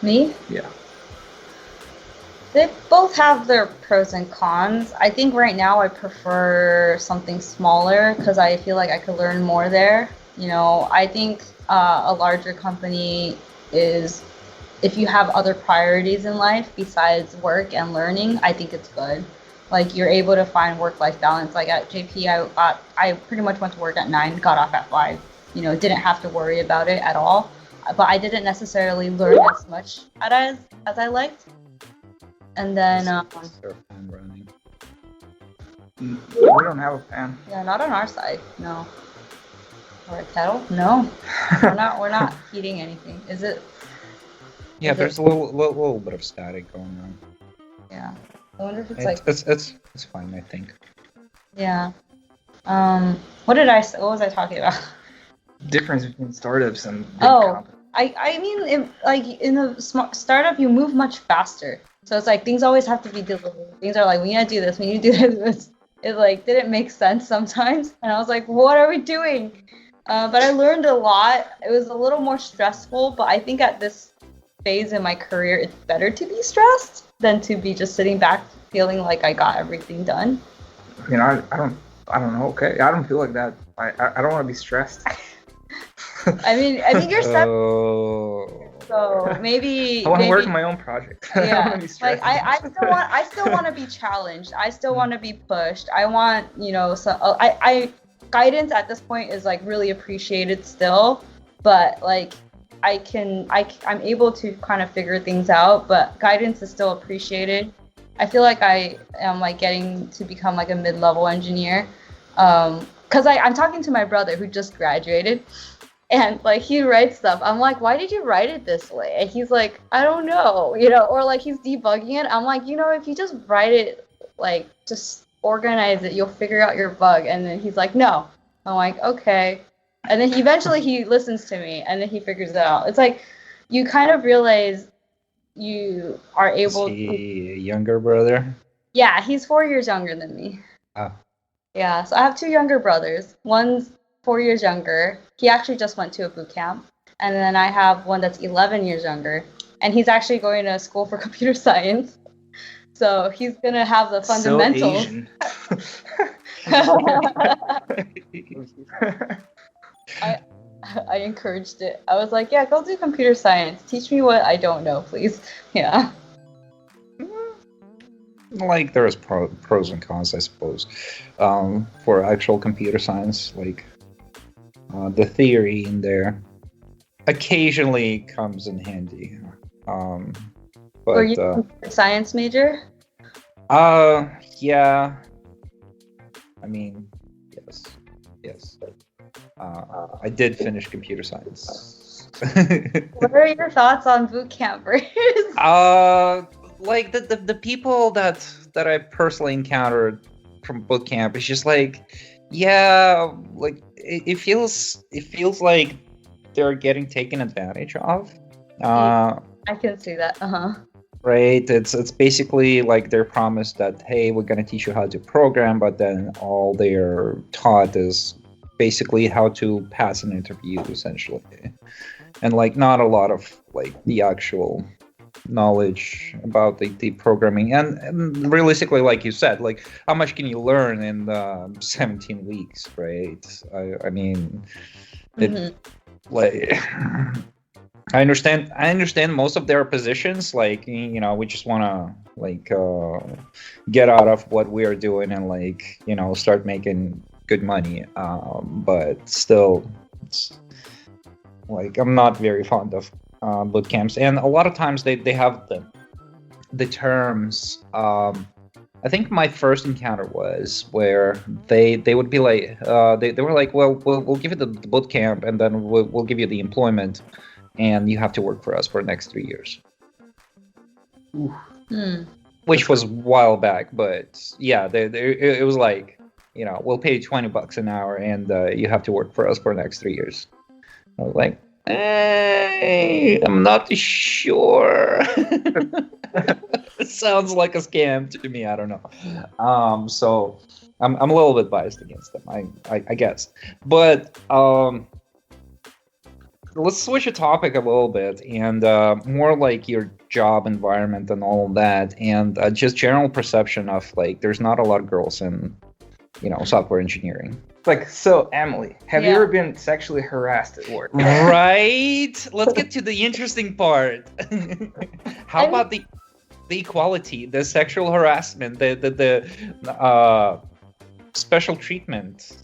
Me? Yeah. They both have their pros and cons. I think right now I prefer something smaller because I feel like I could learn more there. You know, I think a larger company is, if you have other priorities in life besides work and learning, I think it's good. Like you're able to find work-life balance. Like at JP, I pretty much went to work at 9, got off at 5. You know, didn't have to worry about it at all. But I didn't necessarily learn as much as I liked. And then, Is there a fan running? We don't have a fan. yeah, not on our side, no. Or a kettle? No, we're not heating anything. Is it? Yeah, Is there's a little bit of static going on. Yeah. I wonder if it's like. It's fine, I think. Yeah. What was I talking about? Difference between startups and big Oh, companies. I mean, like in a startup, you move much faster. So it's like things always have to be delivered. Things are like, we need to do this, we need to do this. It like didn't make sense sometimes, and I was like, what are we doing? But I learned a lot. It was a little more stressful, but I think at this phase in my career, it's better to be stressed than to be just sitting back feeling like I got everything done. I mean, I don't know. Okay, I don't feel like that. I don't want to be stressed. I think you're set. Oh. So maybe I want to work on my own project. I don't yeah, want to be stressed. like I still want to be challenged. I still want to be pushed. I want, you know, so I guidance at this point is like really appreciated still, but like I'm able to kind of figure things out, but guidance is still appreciated. I feel like I am like getting to become like a mid-level engineer, because I'm talking to my brother who just graduated. And like he writes stuff. I'm like, why did you write it this way? And he's like, I don't know, you know, or like he's debugging it. I'm like, you know, if you just write it, like just organize it, you'll figure out your bug. And then he's like, no. I'm like, okay. And then eventually he listens to me and then he figures it out. It's like you kind of realize you are able. Is he a younger brother? Yeah, he's 4 years younger than me. Oh. Yeah, so I have 2 younger brothers. One's 4 years younger. He actually just went to a boot camp. And then I have one that's 11 years younger. And he's actually going to school for computer science. So he's going to have the fundamentals. So Asian. I encouraged it. I was like, yeah, go do computer science. Teach me what I don't know, please. Yeah. Like there's pros and cons, I suppose, for actual computer science. Like the theory in there occasionally comes in handy. But Were you a computer science major? yeah. I mean, yes. I did finish computer science. What are your thoughts on boot campers? Like the people that I personally encountered from boot camp, it's just like, yeah, like it feels like they're getting taken advantage of. I can see that. Right, it's basically like they're promised that, hey, we're gonna teach you how to program, but then all they're taught is basically how to pass an interview, essentially, and like not a lot of like the actual knowledge about the programming, and realistically, like you said, like how much can you learn in 17 weeks, right? I mean, it, like I understand most of their positions, like, you know, we just want to like get out of what we are doing and like, you know, start making good money, but still it's like I'm not very fond of boot camps, and a lot of times they have the terms. I think my first encounter was where they would be like they were like, well, we'll give you the boot camp, and then we'll give you the employment, and you have to work for us for the next 3 years. Which was a while back, but yeah, it was like, you know, we'll pay you $20 an hour, and you have to work for us for the next 3 years. I was like, I'm not sure. It sounds like a scam to me. I don't know. So I'm a little bit biased against them, I guess. But let's switch the topic a little bit, and more like your job environment and all of that, and just general perception of like there's not a lot of girls in, you know, software engineering. Like, so Emily, have you ever been sexually harassed at work? Right. Let's get to the interesting part. How about the equality, the sexual harassment, the special treatment?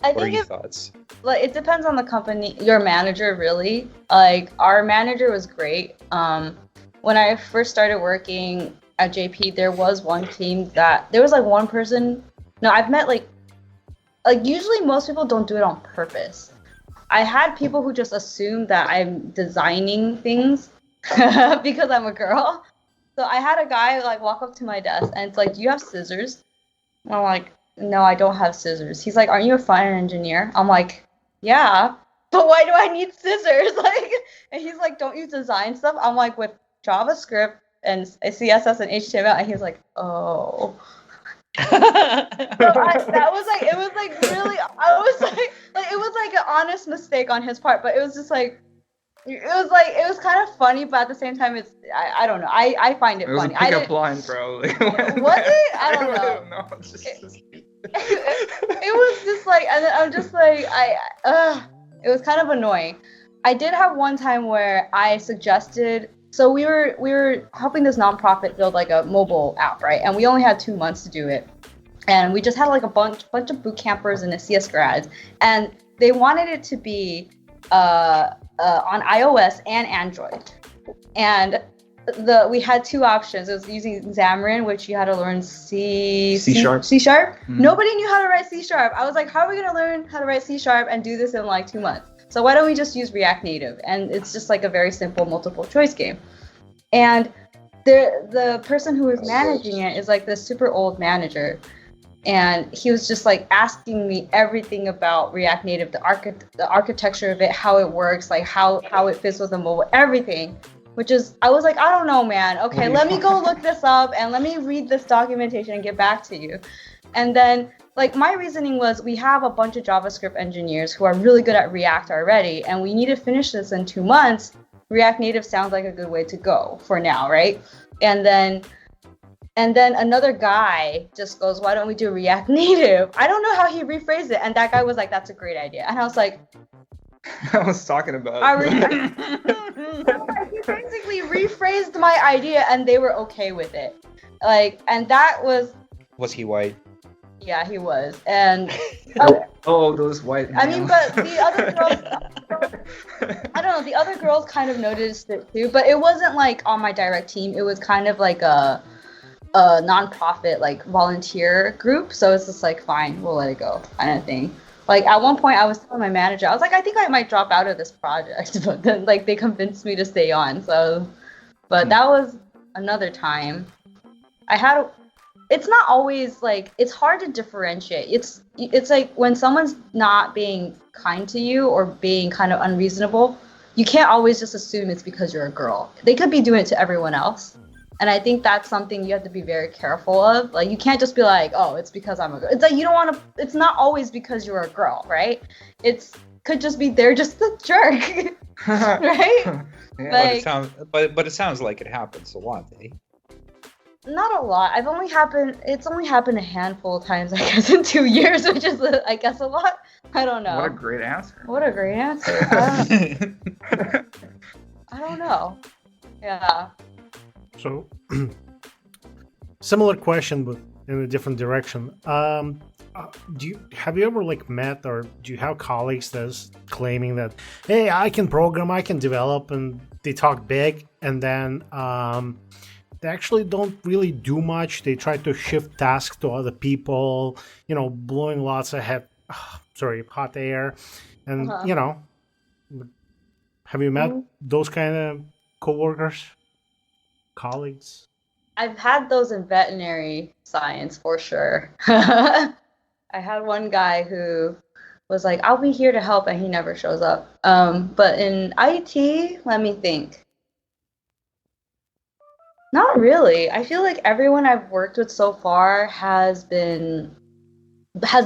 I What are think your thoughts? Like, it depends on the company, your manager, really. Like, our manager was great. When I first started working at JP, there was one team that there was like one person. No, I've met like usually most people don't do it on purpose. I had people who just assume that I'm designing things because I'm a girl. So I had a guy like walk up to my desk and it's like, "Do you have scissors?" And I'm like, "No, I don't have scissors." He's like, "Aren't you a front-end engineer?" I'm like, "Yeah, but why do I need scissors?" Like, and he's like, "Don't you design stuff?" I'm like, "With JavaScript and CSS and HTML," and he's like, "Oh." So that was like, it was like really, I was like it was like an honest mistake on his part, but it was just like, it was kind of funny, but at the same time, it's, I don't know, I find it funny. It was a pickup line, bro. Like, was it? I don't know. It was just like, and then I'm just like, it was kind of annoying. I did have one time where I suggested, so we were helping this nonprofit build like a mobile app, right? And we only had 2 months to do it. And we just had like a bunch of boot campers and CS grads, and they wanted it to be on iOS and Android. And we had 2 options. It was using Xamarin, which you had to learn C#. Mm-hmm. Nobody knew how to write C#. I was like, how are we gonna learn how to write C# and do this in like 2 months? So why don't we just use React Native? And it's just like a very simple multiple choice game. And the person who was managing it is like this super old manager. And he was just like asking me everything about React Native, the architecture of it, how it works, like how it fits with the mobile, everything. Which is, I was like, I don't know, man. Okay, let me go look this up and let me read this documentation and get back to you. And then, like, my reasoning was, we have a bunch of JavaScript engineers who are really good at React already, and we need to finish this in 2 months. React Native sounds like a good way to go for now, right? And then another guy just goes, why don't we do React Native? I don't know how he rephrased it. And that guy was like, that's a great idea. And I was like, I was talking about he basically rephrased my idea and they were okay with it. Like, and that was... Was he white? Yeah, he was. And those white males. I mean, but the other girls, I don't know, the other girls kind of noticed it too, but it wasn't like on my direct team. It was kind of like a non-profit, like, volunteer group. So it's just like, fine, we'll let it go, kind of thing. Like, at one point I was telling my manager, I was like, I think I might drop out of this project, but then like they convinced me to stay on. So, but that was another time. It's not always like, it's hard to differentiate. It's like when someone's not being kind to you or being kind of unreasonable, you can't always just assume it's because you're a girl. They could be doing it to everyone else. And I think that's something you have to be very careful of. Like, you can't just be like, oh, it's because I'm a girl. It's like, you don't want to, it's not always because you're a girl, right? Could just be they're just a jerk, right? Like, but it sounds like it happens a lot, eh? not a lot. It's only happened a handful of times, I guess, in 2 years, which is, I guess, a lot. I don't know. What a great answer. What a great answer. I don't know. Yeah. So, similar question, but in a different direction. Have you ever like met, or do you have colleagues that's claiming that, hey, I can program, I can develop, and they talk big, and then they actually don't really do much. They try to shift tasks to other people, blowing lots of hot air, and have you met those kind of coworkers, colleagues? I've had those in veterinary science for sure. I had one guy who was like, I'll be here to help, and he never shows up. But in IT, let me think. Not really. I feel like everyone I've worked with so far has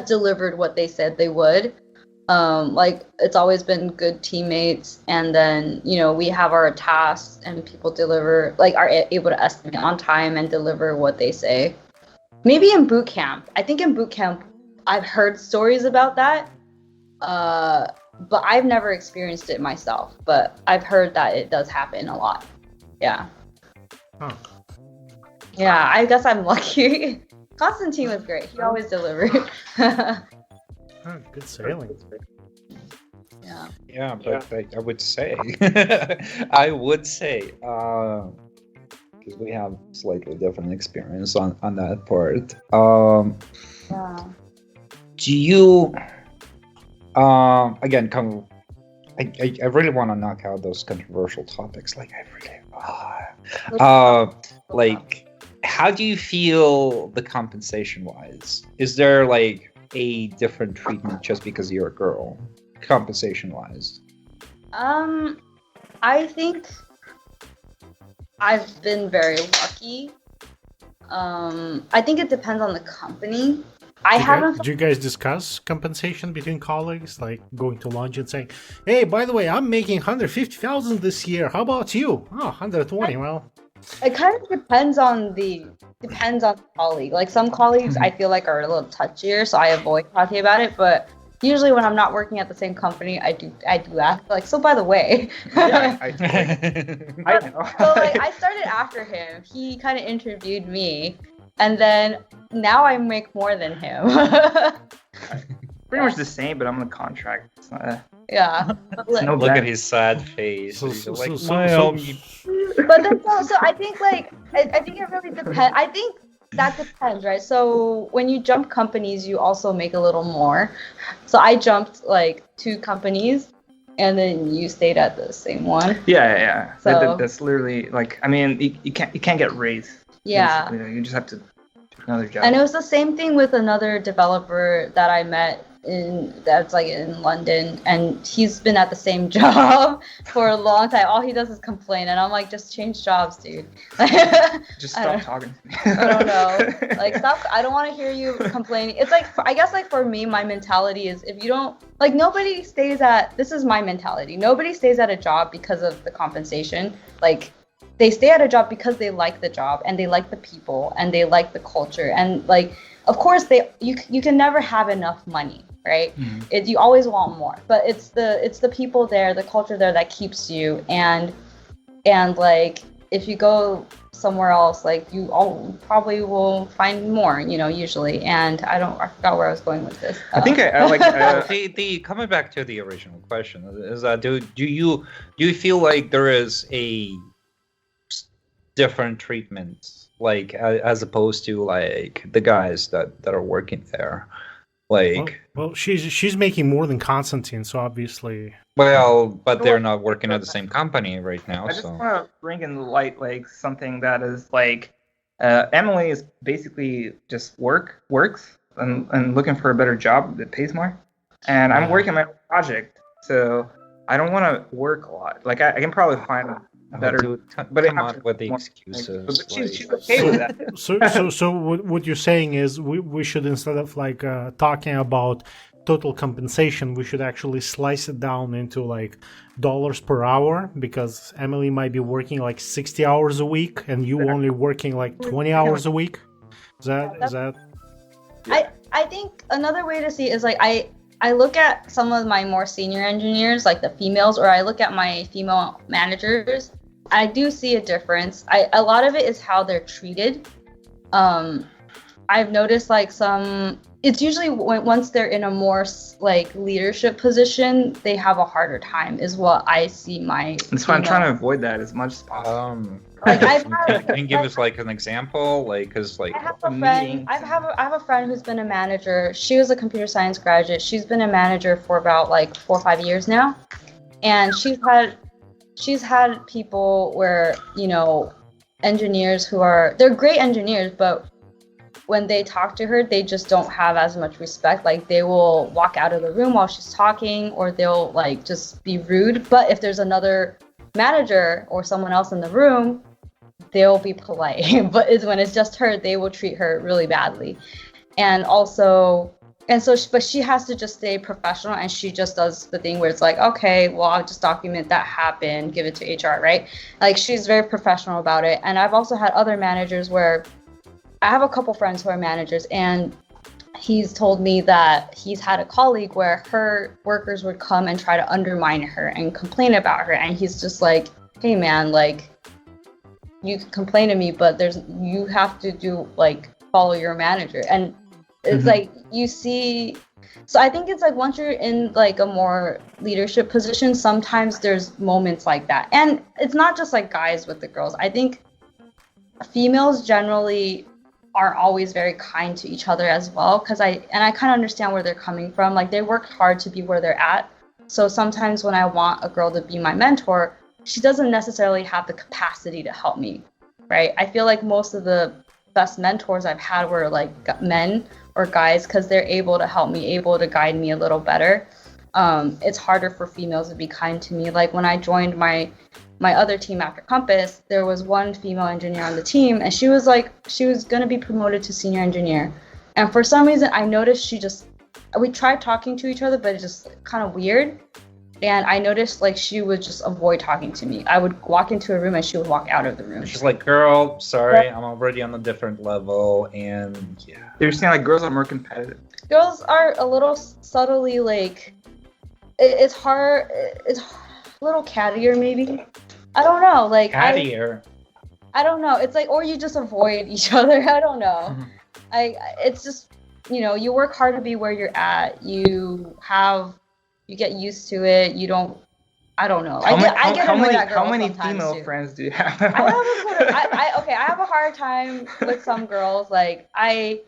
delivered what they said they would. Like, it's always been good teammates, and then, we have our tasks and people deliver, like, are able to estimate on time and deliver what they say. Maybe in boot camp. I think in boot camp, I've heard stories about that, but I've never experienced it myself, but I've heard that it does happen a lot. Yeah. Huh. Yeah, I guess I'm lucky. Constantine was great. He always delivered. Oh, good sailing. Yeah. Yeah, but I would say, because we have slightly different experience on that part. Yeah. Do you, again, I really want to knock out those controversial topics. Like, like, how do you feel the compensation-wise? Is there, like, a different treatment just because you're a girl, compensation-wise? I think I've been very lucky. I think it depends on the company. Do you guys discuss compensation between colleagues, like going to lunch and saying, "Hey, by the way, I'm making 150,000 this year. How about you?" Oh, 120. Well, it kind of depends on the colleague. Like, some colleagues I feel like are a little touchier, so I avoid talking about it. But usually when I'm not working at the same company, I do ask, like, so by the way. Yeah, I know. So, like, I started after him. He kind of interviewed me, and then now I make more than him. Pretty much the same, but I'm on a contract. It's not Yeah. Look at his sad face. So- He's so- like, so- "Well, But then, so I think, like, I think it really depends. I think that depends, right? So when you jump companies, you also make a little more. So I jumped like 2 companies, and then you stayed at the same one. Yeah. So- That's literally, like, I mean, you can't get raised. Yeah. Basically. You just have to do another job. And it was the same thing with another developer that I met that's like in London, and he's been at the same job for a long time. All he does is complain, and I'm like, just change jobs, dude. Just I stop don't- talking to me. I don't know. Like, stop. I don't want to hear you complaining. It's like, I guess, like, for me, my mentality is, if you don't, like, nobody stays at, this is my mentality. Nobody stays at a job because of the compensation. Like, they stay at a job because they like the job, and they like the people, and they like the culture. And, like, of course, you can never have enough money, right? Mhm. You always want more, but it's the people there, the culture there, that keeps you. And like, if you go somewhere else, like, you all probably will find more, usually. And I forgot where I was going with this. I think I like the coming back to the original question is that do you feel like there is a different treatment, like, as opposed to, like, the guys that are working there, like, well, she's making more than Constantine, so obviously. but they're not working at the same company right now. I just So want to bring in light, like, something that is like, Emily is basically just works and looking for a better job that pays more, and I'm working my own project, so I don't want to work a lot. Like, I can probably find better, but come I on have to with the more, excuses. But she's like- okay with that. So what you're saying is we should, instead of like talking about total compensation, we should actually slice it down into like dollars per hour, because Emily might be working like 60 hours a week and you only working like 20 hours a week. Is that? I think another way to see it is like I look at some of my more senior engineers, like the females, or I look at my female managers. I do see a difference. A lot of it is how they're treated. I've noticed like it's usually once they're in a more like leadership position, they have a harder time, is what I see my. That's why I'm trying to avoid that as much as possible. Like can you give us like an example, like because like I have a friend. I have a friend who's been a manager. She was a computer science graduate. She's been a manager for about like 4 or 5 years now, and she's had people where, you know, engineers they're great engineers, but when they talk to her, they just don't have as much respect. Like they will walk out of the room while she's talking, or they'll like just be rude. But if there's another manager or someone else in the room, they'll be polite. But when it's just her, they will treat her really badly. But she has to just stay professional, and she just does the thing where it's like, okay, well, I'll just document that happened, give it to HR, right? Like she's very professional about it. And I've also had other managers where I have a couple friends who are managers, and he's told me that he's had a colleague where her workers would come and try to undermine her and complain about her. And he's just like, hey man, like you can complain to me, but you have to follow your manager. And it's like you see, so I think it's like once you're in like a more leadership position, sometimes there's moments like that. And it's not just like guys with the girls. I think females generally aren't always very kind to each other as well, because I kind of understand where they're coming from. Like they work hard to be where they're at. So sometimes when I want a girl to be my mentor, she doesn't necessarily have the capacity to help me, right? I feel like most of the best mentors I've had were like men or guys, because they're able to help me, able to guide me a little better. It's harder for females to be kind to me. Like when I joined my other team after Compass, there was one female engineer on the team, and she was going to be promoted to senior engineer. And for some reason, I noticed we tried talking to each other, but it's just kind of weird. And I noticed like she would just avoid talking to me. I would walk into a room and she would walk out of the room. She's like, girl, sorry, I'm already on a different level. And yeah. You're saying like girls are more competitive. Girls are a little subtly like, it's hard, it's a little cattier maybe. I don't know. Like cattier. I don't know. It's like, or you just avoid each other. I don't know. It's just, you know, you work hard to be where you're at. You get used to it. You don't. I don't know. How many female friends do you have? I have a hard time with some girls. Like I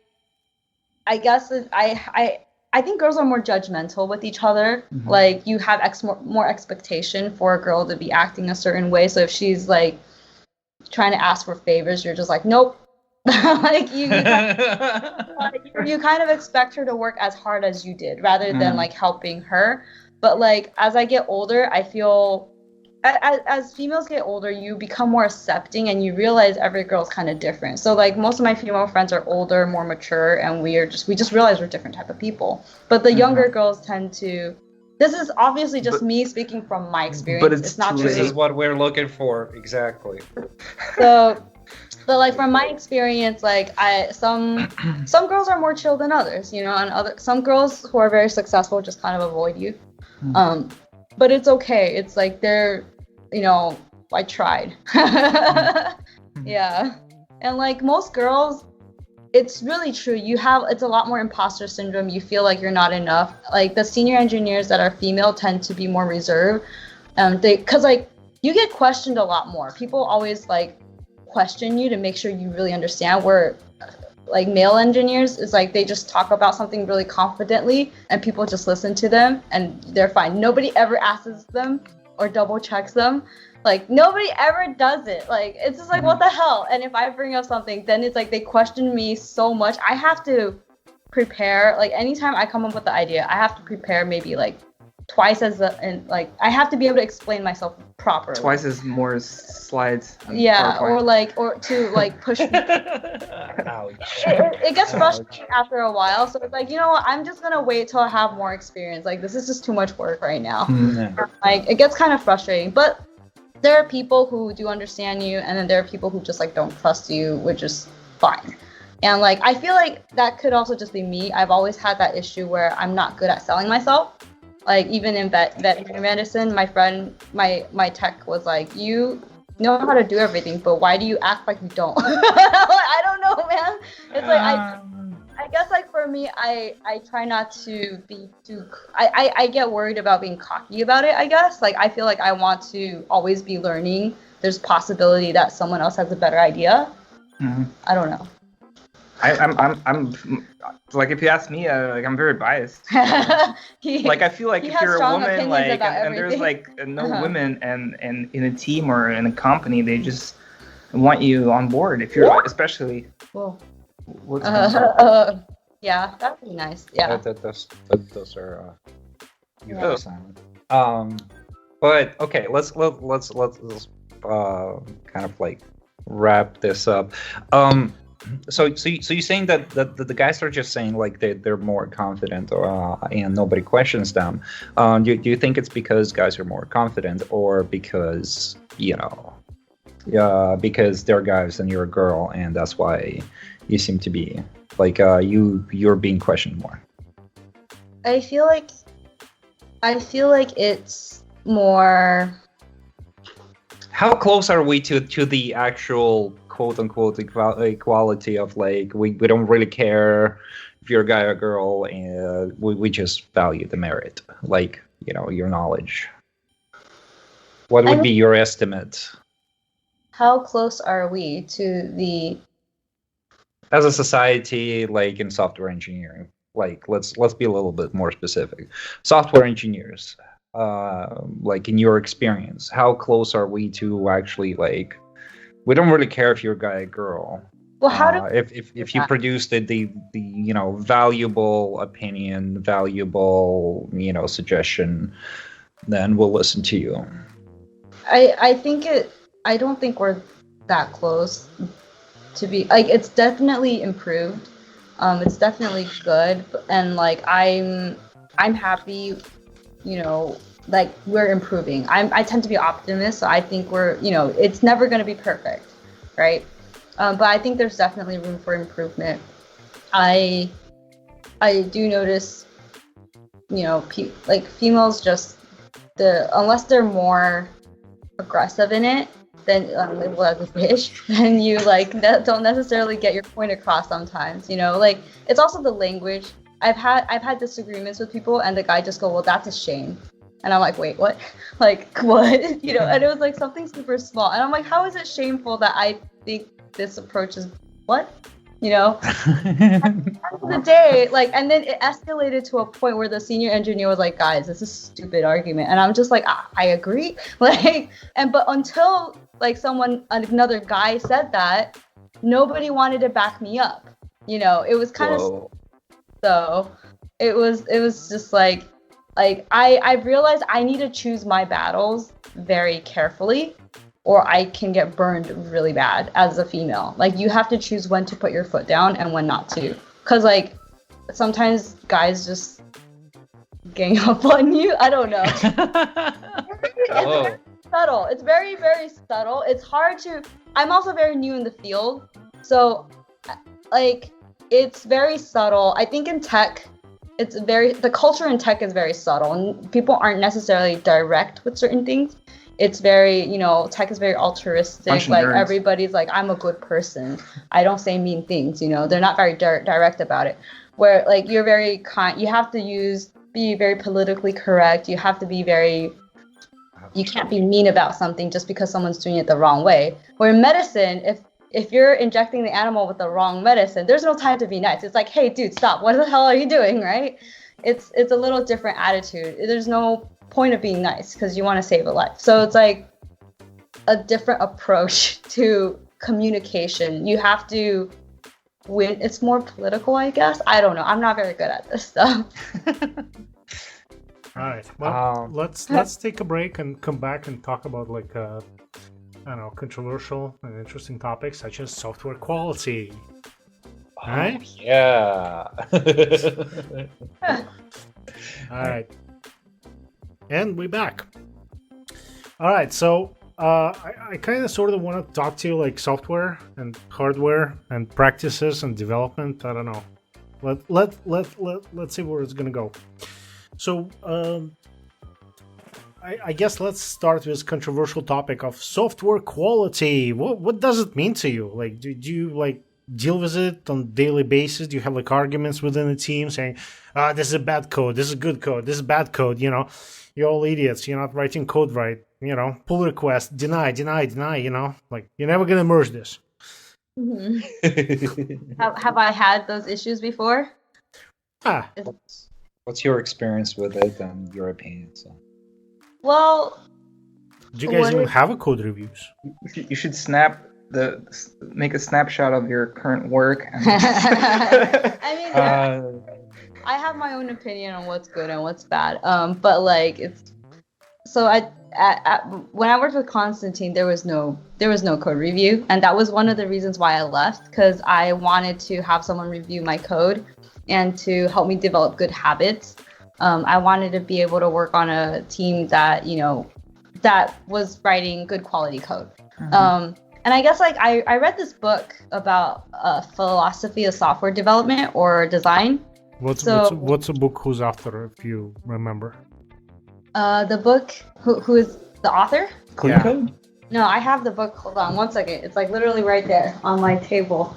guess I think girls are more judgmental with each other. Mm-hmm. Like you have more expectation for a girl to be acting a certain way. So if she's like trying to ask for favors, you're just like, nope. Like you kind of expect her to work as hard as you did, rather than like helping her. But like as I get older, I feel as females get older, you become more accepting, and you realize every girl's kind of different. So like most of my female friends are older, more mature, and we just realize we're different type of people. But the younger girls tend to. This is obviously just me speaking from my experience. But it's not this is what we're looking for, exactly. So. But like from my experience, like some girls are more chill than others, you know, and some girls who are very successful just kind of avoid you. But it's okay. It's like they're, you know, I tried. Yeah. And like most girls, it's really true. It's a lot more imposter syndrome. You feel like you're not enough. Like the senior engineers that are female tend to be more reserved. Cause like you get questioned a lot more. People always like question you to make sure you really understand, where like male engineers is like they just talk about something really confidently and people just listen to them and they're fine. Nobody ever asks them or double checks them. Like nobody ever does it. Like it's just like what the hell. And if I bring up something, then it's like they question me so much. I have to prepare. Like anytime I come up with the idea, I have to prepare maybe like twice as and like I have to be able to explain myself properly. Twice as more slides. Yeah, or to like push. Ouch. It gets frustrating after a while, so it's like, you know what, I'm just gonna wait till I have more experience. Like, this is just too much work right now. Like, it gets kind of frustrating, but there are people who do understand you, and then there are people who just like don't trust you, which is fine. And like, I feel like that could also just be me. I've always had that issue where I'm not good at selling myself. Like, even in veterinary medicine, my friend, my tech was like, you know how to do everything, but why do you act like you don't? I don't know, man. It's like, I guess like for me, I try not to be too, I get worried about being cocky about it, I guess. Like, I feel like I want to always be learning. There's possibility that someone else has a better idea. Mm-hmm. I don't know. I'm like, if you ask me, like, I'm very biased. Like, I feel like if you're a woman, like, and there's like no women and in a team or in a company, they just want you on board. If you're especially. Whoa. Yeah, that'd be nice. Yeah. Those are silent. But okay, let's kind of like wrap this up. So you're saying that the guys are just saying like they're more confident, and nobody questions them. Do you think it's because guys are more confident, or because because they're guys and you're a girl, and that's why you seem to be like you're being questioned more? I feel like it's more. How close are we to the actual quote unquote equality of like we don't really care if you're a guy or girl, and we just value the merit, like your knowledge? What would be your estimate? How close are we to the, as a society, like in software engineering? Like let's be a little bit more specific. Software engineers, like in your experience, how close are we to actually like? We don't really care if you're a guy or girl. Well, how do if you produce the valuable opinion, valuable suggestion, then we'll listen to you. I don't think we're that close to be like, it's definitely improved. It's definitely good, and like I'm happy, like we're improving. I tend to be optimist, so I think we're, it's never going to be perfect, right? But I think there's definitely room for improvement. I do notice, like females just unless they're more aggressive in it, then labeled as a fish, then you like don't necessarily get your point across sometimes. Like it's also the language. I've had disagreements with people, and the guy just go, well, that's a shame. And I'm like, wait, what? Like, what? And it was like something super small. And I'm like, how is it shameful that I think this approach is what? At the end of the day, like, and then it escalated to a point where the senior engineer was like, guys, this is a stupid argument. And I'm just like, I agree. Like, but until like another guy said that, nobody wanted to back me up. It was kind of, so it was just like I've realized I need to choose my battles very carefully, or I can get burned really bad as a female. Like, you have to choose when to put your foot down and when not to. Because, like, sometimes guys just gang up on you. I don't know. It's very subtle. It's very, very subtle. It's hard to... I'm also very new in the field. So, like, it's very subtle. I think in tech... the culture in tech is very subtle, and people aren't necessarily direct with certain things. It's very, tech is very altruistic. Like, everybody's like, I'm a good person. I don't say mean things, They're not very direct about it. Where, like, you're very kind. You have to be very politically correct. You have to be you can't be mean about something just because someone's doing it the wrong way. Where in medicine, if you're injecting the animal with the wrong medicine, there's no time to be nice. It's like, hey, dude, stop. What the hell are you doing, right? It's a little different attitude. There's no point of being nice because you want to save a life. So it's like a different approach to communication. You have to win. It's more political, I guess. I don't know. I'm not very good at this stuff. All right. Well, let's take a break and come back and talk about like I don't know, controversial and interesting topics such as software quality. All right. Yeah. All right. And we're back. All right. So I kind of sort of want to talk to you like software and hardware and practices and development. I don't know. Let's see where it's gonna go. So I guess let's start with this controversial topic of software quality. What does it mean to you? Like, do you like deal with it on a daily basis? Do you have like arguments within the team saying, this is a bad code, this is good code, this is bad code, you know, you're all idiots, you're not writing code right, you know, pull request, deny, you know, like you're never gonna merge this. Mm-hmm. have I had those issues before? What's your experience with it and your opinion? So. Well, do you guys even have a code reviews? You should make a snapshot of your current work. I mean, I have my own opinion on what's good and what's bad. But like it's so when I worked with Constantine, there was no code review, and that was one of the reasons why I left, because I wanted to have someone review my code and to help me develop good habits. I wanted to be able to work on a team that, you know, that was writing good quality code. Mm-hmm. And I guess like I read this book about philosophy of software development or design. What's a book who's author, if you remember? The book, who is the author? Clean Code? No, I have the book. Hold on one second. It's like literally right there on my table.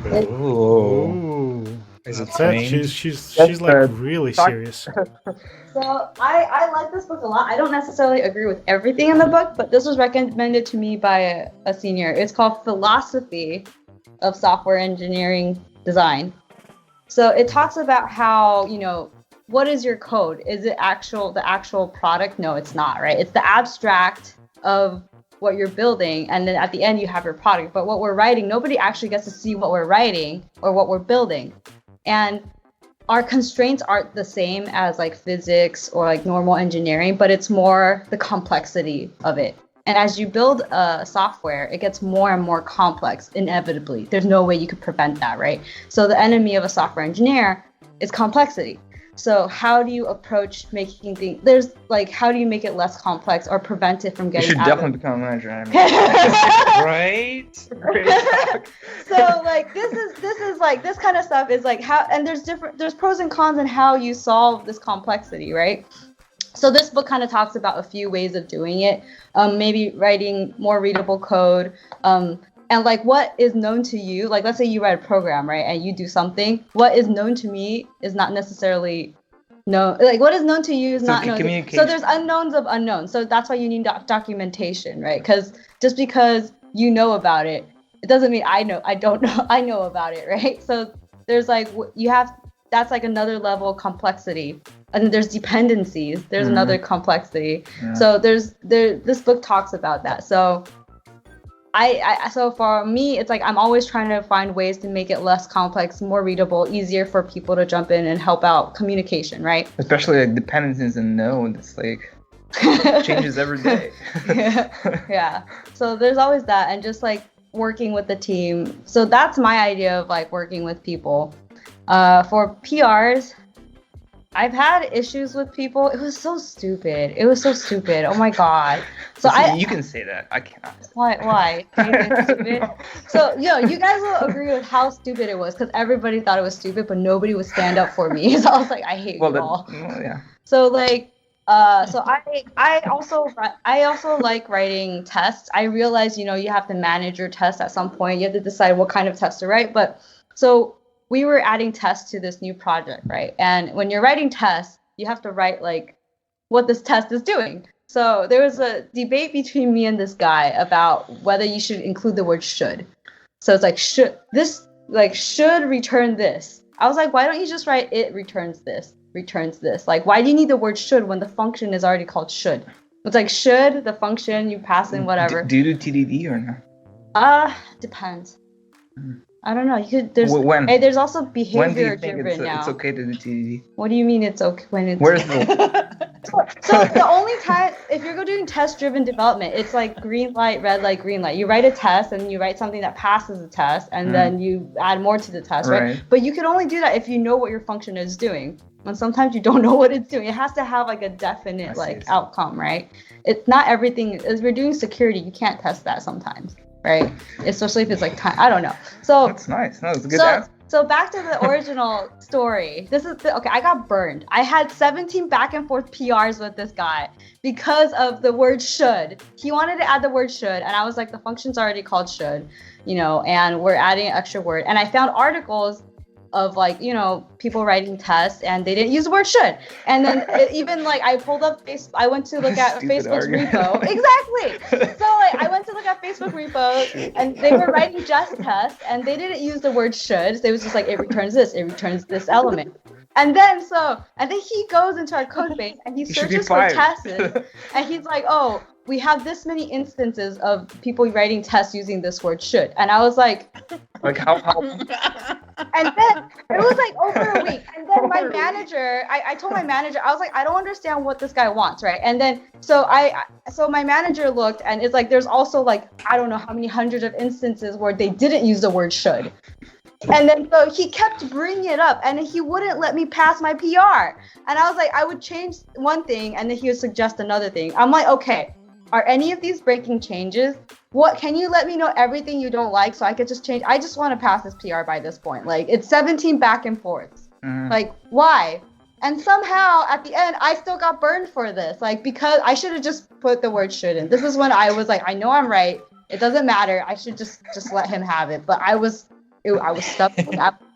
Ooh. Is it it? She's like really serious. So I like this book a lot. I don't necessarily agree with everything in the book, but this was recommended to me by a senior. It's called Philosophy of Software Engineering Design. So it talks about how, you know, what is your code? Is it the actual product? No, it's not, right? It's the abstract of what you're building, and then at the end you have your product. But what we're writing, nobody actually gets to see what we're writing or what we're building. And our constraints aren't the same as like physics or like normal engineering, but it's more the complexity of it. And as you build software, it gets more and more complex, inevitably. There's no way you could prevent that, right? So the enemy of a software engineer is complexity. So how do you approach making things, how do you make it less complex or prevent it from getting You should definitely become a manager. Right? So like this is like, this kind of stuff is like how, and there's pros and cons in how you solve this complexity, right? So this book kind of talks about a few ways of doing it. Maybe writing more readable code, and like what is known to you, like let's say you write a program, right, and you do something, what is known to me is not necessarily known, like what is known to you is not known to you. So there's unknowns of unknowns. So that's why you need documentation, right? Because just because you know about it, it doesn't mean I know about it, right? So there's like that's like another level of complexity. And there's dependencies, there's another complexity. Yeah. So this book talks about that. So so for me, it's like I'm always trying to find ways to make it less complex, more readable, easier for people to jump in and help out communication, right? Especially like dependencies and nodes, it's like changes every day. Yeah. So there's always that, and just like working with the team. So that's my idea of like working with people. For PRs, I've had issues with people. It was so stupid. Oh my god. So you can say that. I cannot. Why? Stupid? So you guys will agree with how stupid it was, because everybody thought it was stupid, but nobody would stand up for me. So I was like, I hate you all. Yeah. So like, so I also like writing tests. I realize you have to manage your tests at some point. You have to decide what kind of tests to write. But so we were adding tests to this new project, right? And when you're writing tests, you have to write like what this test is doing. So there was a debate between me and this guy about whether you should include the word should. So it's like should return this. I was like, why don't you just write it returns this? Like, why do you need the word should when the function is already called should? It's like should, the function you pass in whatever. Do you do TDD or not? Depends. I don't know. There's also behavior driven now. It's okay to do TDD? What do you mean it's okay when it's? Where's the So the only time, if you're doing test-driven development, it's like green light, red light, green light. You write a test and you write something that passes the test, and then you add more to the test, right? But you can only do that if you know what your function is doing. And sometimes you don't know what it's doing. It has to have like a definite outcome, right? It's not everything. As we're doing security, you can't test that sometimes, right? Especially if it's like time. I don't know. So that's nice. No, that's a good answer. So back to the original story. Okay, I got burned. I had 17 back and forth PRs with this guy because of the word should. He wanted to add the word should, and I was like, the function's already called should, and we're adding an extra word. And I found articles of people writing tests and they didn't use the word should. And then even I pulled up I went to look at Facebook's repo. Exactly. So I went to look at Facebook repo and they were writing just tests and they didn't use the word should. They was just like, it returns this element. And then he goes into our code base and he searches for tests and he's like, oh, we have this many instances of people writing tests using this word should. And I was like how? And then it was over a week. And then my manager, I told my manager, I was like, I don't understand what this guy wants, right? And then so my manager looked and it's like there's also I don't know how many hundreds of instances where they didn't use the word should. And then so he kept bringing it up and he wouldn't let me pass my PR. And I was like, I would change one thing and then he would suggest another thing. I'm like, okay, are any of these breaking changes? What can you let me know everything you don't like so I could just change? I just want to pass this PR by this point. It's 17 back and forths. Why? And somehow at the end I still got burned for this. Because I should have just put the word should in. This is when I was like, I know I'm right. It doesn't matter. I should just let him have it. But I was stuck. I was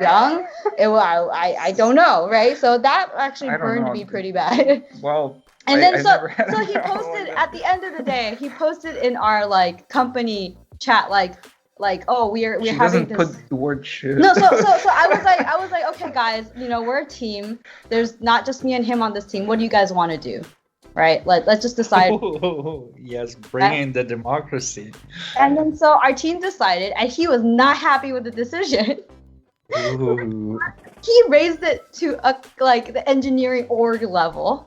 young. I don't know, right? So that actually burned me pretty bad. Well. And then so he posted at the end of the day. He posted in our company chat oh we're she having doesn't this. Put the word should. No, so I was like okay guys, we're a team. There's not just me and him on this team. What do you guys want to do? Right? Let's just decide. Oh, yes, bring in the democracy. And then so our team decided, and he was not happy with the decision. He raised it to the engineering org level.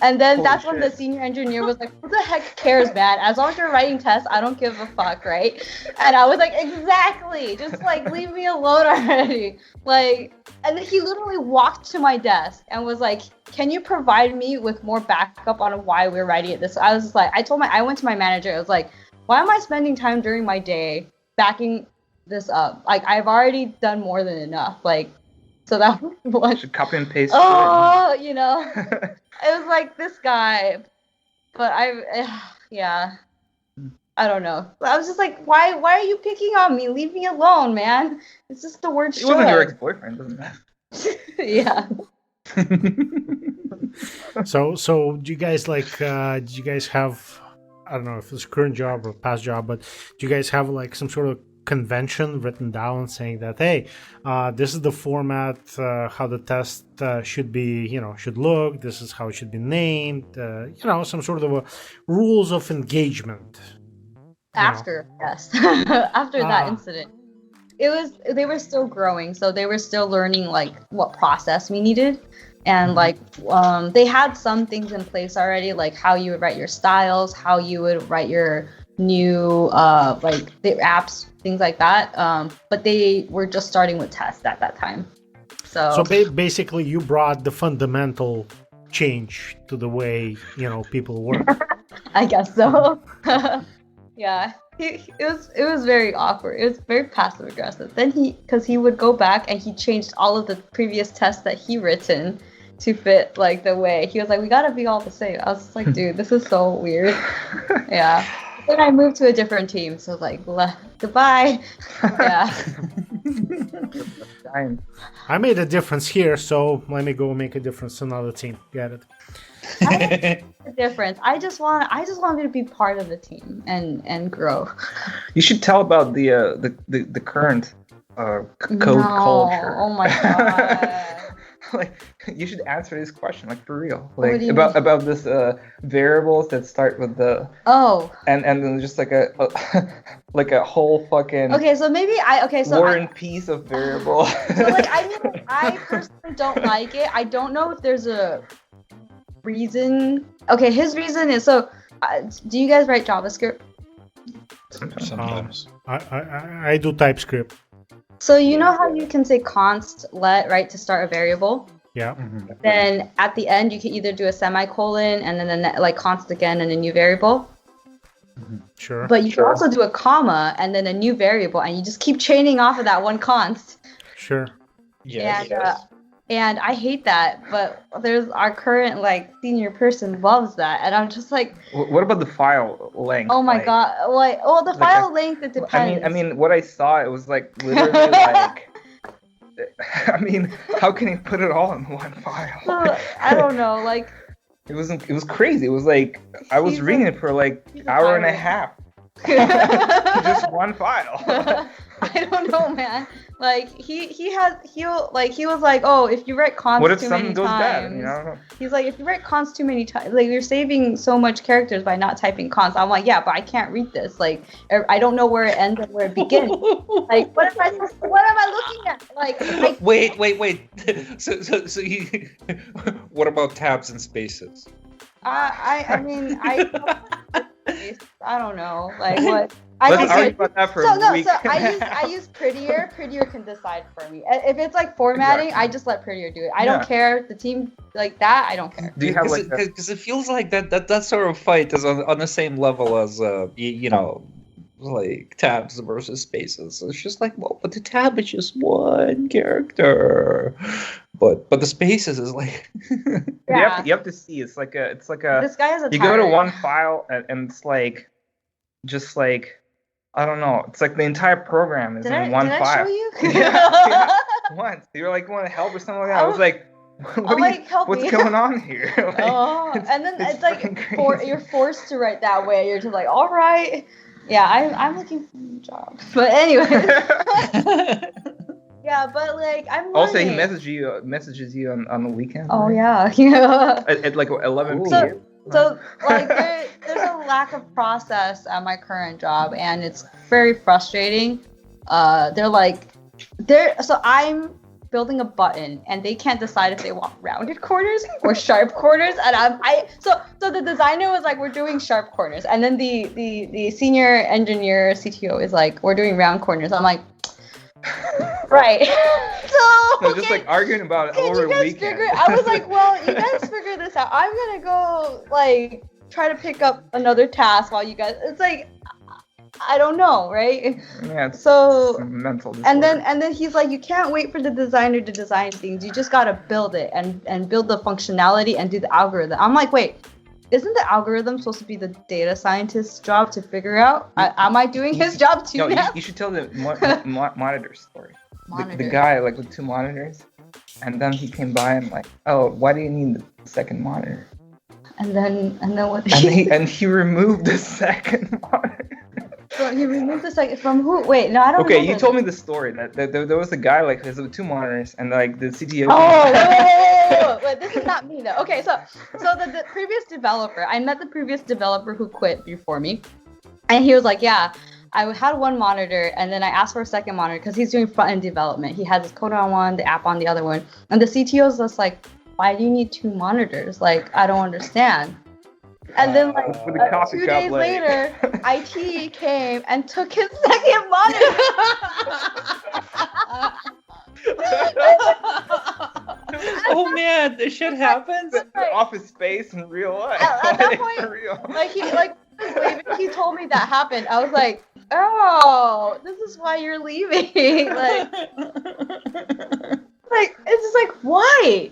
And then that's when the senior engineer was like, who the heck cares, man? As long as you're writing tests, I don't give a fuck, right? And I was like, exactly. Just leave me alone already. And then he literally walked to my desk and was like, can you provide me with more backup on why we're writing it this? I was just like, I went to my manager. I was like, why am I spending time during my day backing this up? I've already done more than enough. So that was should copy and paste. Oh, it was like this guy, but yeah, I don't know. I was just like, why are you picking on me? Leave me alone, man. It's just the word should. It wasn't your ex-boyfriend, doesn't matter. Yeah. So do you guys do you guys have, I don't know if it's a current job or past job, but do you guys have some sort of convention written down saying that, hey, this is the format, how the test should be, should look, this is how it should be named, some sort of rules of engagement? After that incident, they were still growing, so they were still learning what process we needed. And they had some things in place already, how you would write your styles, how you would write your new the apps, things like that, but they were just starting with tests at that time. So basically you brought the fundamental change to the way people work. I guess so. Yeah, it was very awkward. It was very passive aggressive. Then because he would go back and he changed all of the previous tests that he written to fit the way he was like, we gotta be all the same. I was just like, dude, this is so weird. Yeah. Then I moved to a different team, so goodbye. Yeah. I made a difference here, so let me go make a difference in another team. Get it? I don't make a difference. I just want me to be part of the team and grow. You should tell about the current code culture. Oh my god. You should answer this question for real, about this variables that start with the and then just a whole fucking so maybe War and Peace of variable. So I personally don't like it. I don't know if there's reason. Okay, his reason is so. Do you guys write JavaScript? Sometimes. I do TypeScript. So you know how you can say const let, right, to start a variable? Yeah. Then at the end you can either do a semicolon and then like const again and a new variable. Sure. But you can also do a comma and then a new variable, and you just keep chaining off of that one const. Sure. Yes. And I hate that, but there's our current like senior person loves that, and I'm just like, What about the file length? oh my god, like, well, the file length, it depends. I mean, what I saw, it was like literally like. I mean, how can you put it all in one file? I don't know, like. It was crazy. It was like I was reading it for like hour and a half. Just one file. I don't know, man. Like he was like, oh, if you write const what if too something many goes times, bad? You know? He's like, if you write const too many times, like you're saving so much characters by not typing const. I'm like, yeah, but I can't read this. Like, I don't know where it ends and where it begins. Like, what am I looking at? Like Wait. So you, what about tabs and spaces? I mean, I don't know. Like what? Let's argue about that for a week. So I use Prettier. Prettier can decide for me. If it's like formatting, I just let Prettier do it. I don't care. The team like that, I don't care. Do you have because it feels like that sort of fight is on the same level as you know, like tabs versus spaces. It's just like, well, but the tab is just one character, but the spaces is like you have to see. It's like a this guy has a you go to one file and it's like just like I don't know. It's like the entire program is in one file. Did I show you? Yeah, once you were like, want to help or something like that. I was like, what's going on here? Like, and then it's like you're forced to write that way. You're just like, all right. Yeah, I'm looking for a new job. But anyway. Yeah, but like I'm learning. Also, he messages you on the weekend. Oh right? yeah. At like 11 p.m. So like there's a lack of process at my current job, and it's very frustrating. So I'm building a button, and they can't decide if they want rounded corners or sharp corners, and so the designer was like, we're doing sharp corners, and then the senior engineer CTO is like, we're doing round corners. I'm like, right. So just like arguing about it over the weekend. I was like, well, you guys figure this out. I'm gonna go like try to pick up another task while you guys. It's like I don't know, right? Yeah. It's so mental disorder. and then he's like, you can't wait for the designer to design things. You just gotta build it and build the functionality and do the algorithm. I'm like, wait. Isn't the algorithm supposed to be the data scientist's job to figure out? Am I doing his job too? No, you should tell the monitor story. The guy like with 2 monitors, and then he came by and like, oh, why do you need the second monitor? And then what? And he removed the second monitor. So he removed the second from who? Wait, no, I don't. Okay, you told me the story that there was a guy like with 2 monitors, and like the CTO. Oh, wait, this is not me though. Okay, so the previous developer, I met the previous developer who quit before me, and he was like, yeah, I had 1 monitor, and then I asked for a second monitor because he's doing front end development. He has his code on one, the app on the other one, and the CTO is just like, why do you need 2 monitors? Like, I don't understand. And then, like, 2 days later, IT came and took his second monitor. Oh man, this shit happens. Office space in real life. At that point, he told me that happened. I was like, oh, this is why you're leaving. Like, it's just like, why?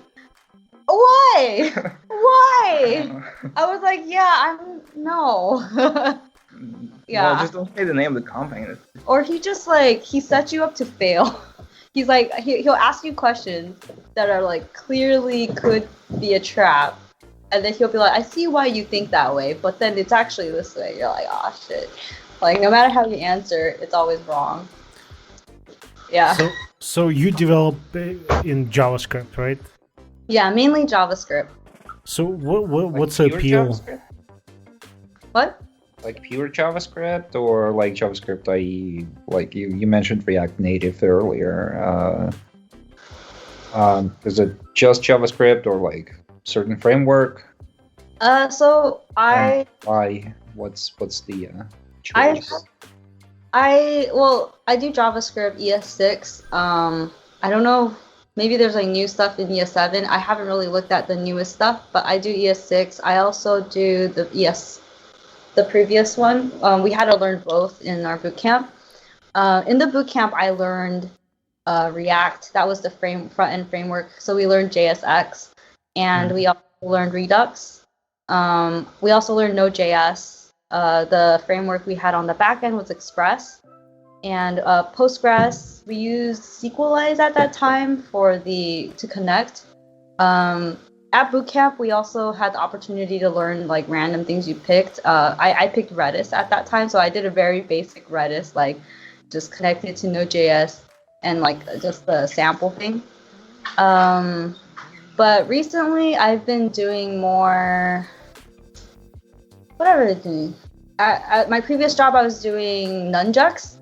Why? I was like, yeah, no. Yeah. Well, just don't say the name of the company. Or he just like, he sets you up to fail. He's like, he'll ask you questions that are like clearly could be a trap. And then he'll be like, I see why you think that way, but then it's actually this way. You're like, oh shit. Like, no matter how you answer, it's always wrong. Yeah. So you develop in JavaScript, right? Yeah, mainly JavaScript. So what's like the appeal? JavaScript? What? Like pure JavaScript, or like JavaScript, i.e., like you mentioned React Native earlier. Is it just JavaScript, or like certain framework? So Why? What's the I choice? I do JavaScript ES6. I don't know. Maybe there's like new stuff in ES7. I haven't really looked at the newest stuff, but I do ES6. I also do the previous one. We had to learn both in our boot camp. In the boot camp, I learned React. That was the front end framework. So we learned JSX, and we also learned Redux. We also learned Node.js. The framework we had on the back end was Express. And Postgres, we used SQLize at that time to connect. At bootcamp, we also had the opportunity to learn like random things you picked. I picked Redis at that time, so I did a very basic Redis, like just connected to Node.js and like just the sample thing. But recently, I've been doing more. What have I been doing? At my previous job, I was doing Nunjucks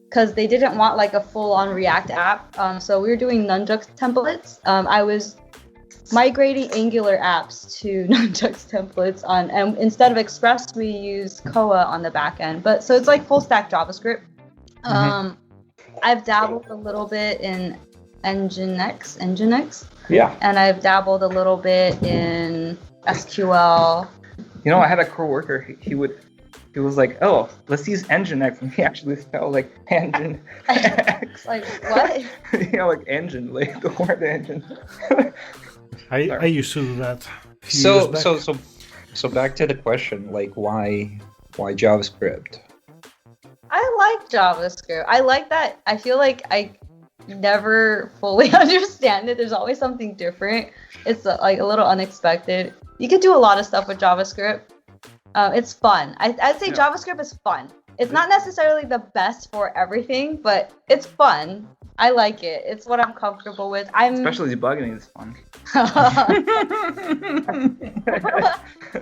because they didn't want like a full-on React app. So we were doing Nunjucks templates. I was migrating Angular apps to Nunjucks templates and instead of Express, we use Koa on the back end. But so it's like full stack JavaScript. I've dabbled a little bit in Nginx. Yeah. And I've dabbled a little bit in SQL. You know, I had a coworker. He was like, "Oh, let's use Nginx," and he actually spelled like engine X. Like what? Yeah, like engine, like the word engine. I used to do that. a few years back. So back to the question, like why JavaScript? I like JavaScript. I like that. I feel like I never fully understand it. There's always something different. It's like a little unexpected. You could do a lot of stuff with JavaScript. It's fun. I'd say JavaScript is fun. It's not necessarily the best for everything, but it's fun. I like it. It's what I'm comfortable with. Especially debugging is fun.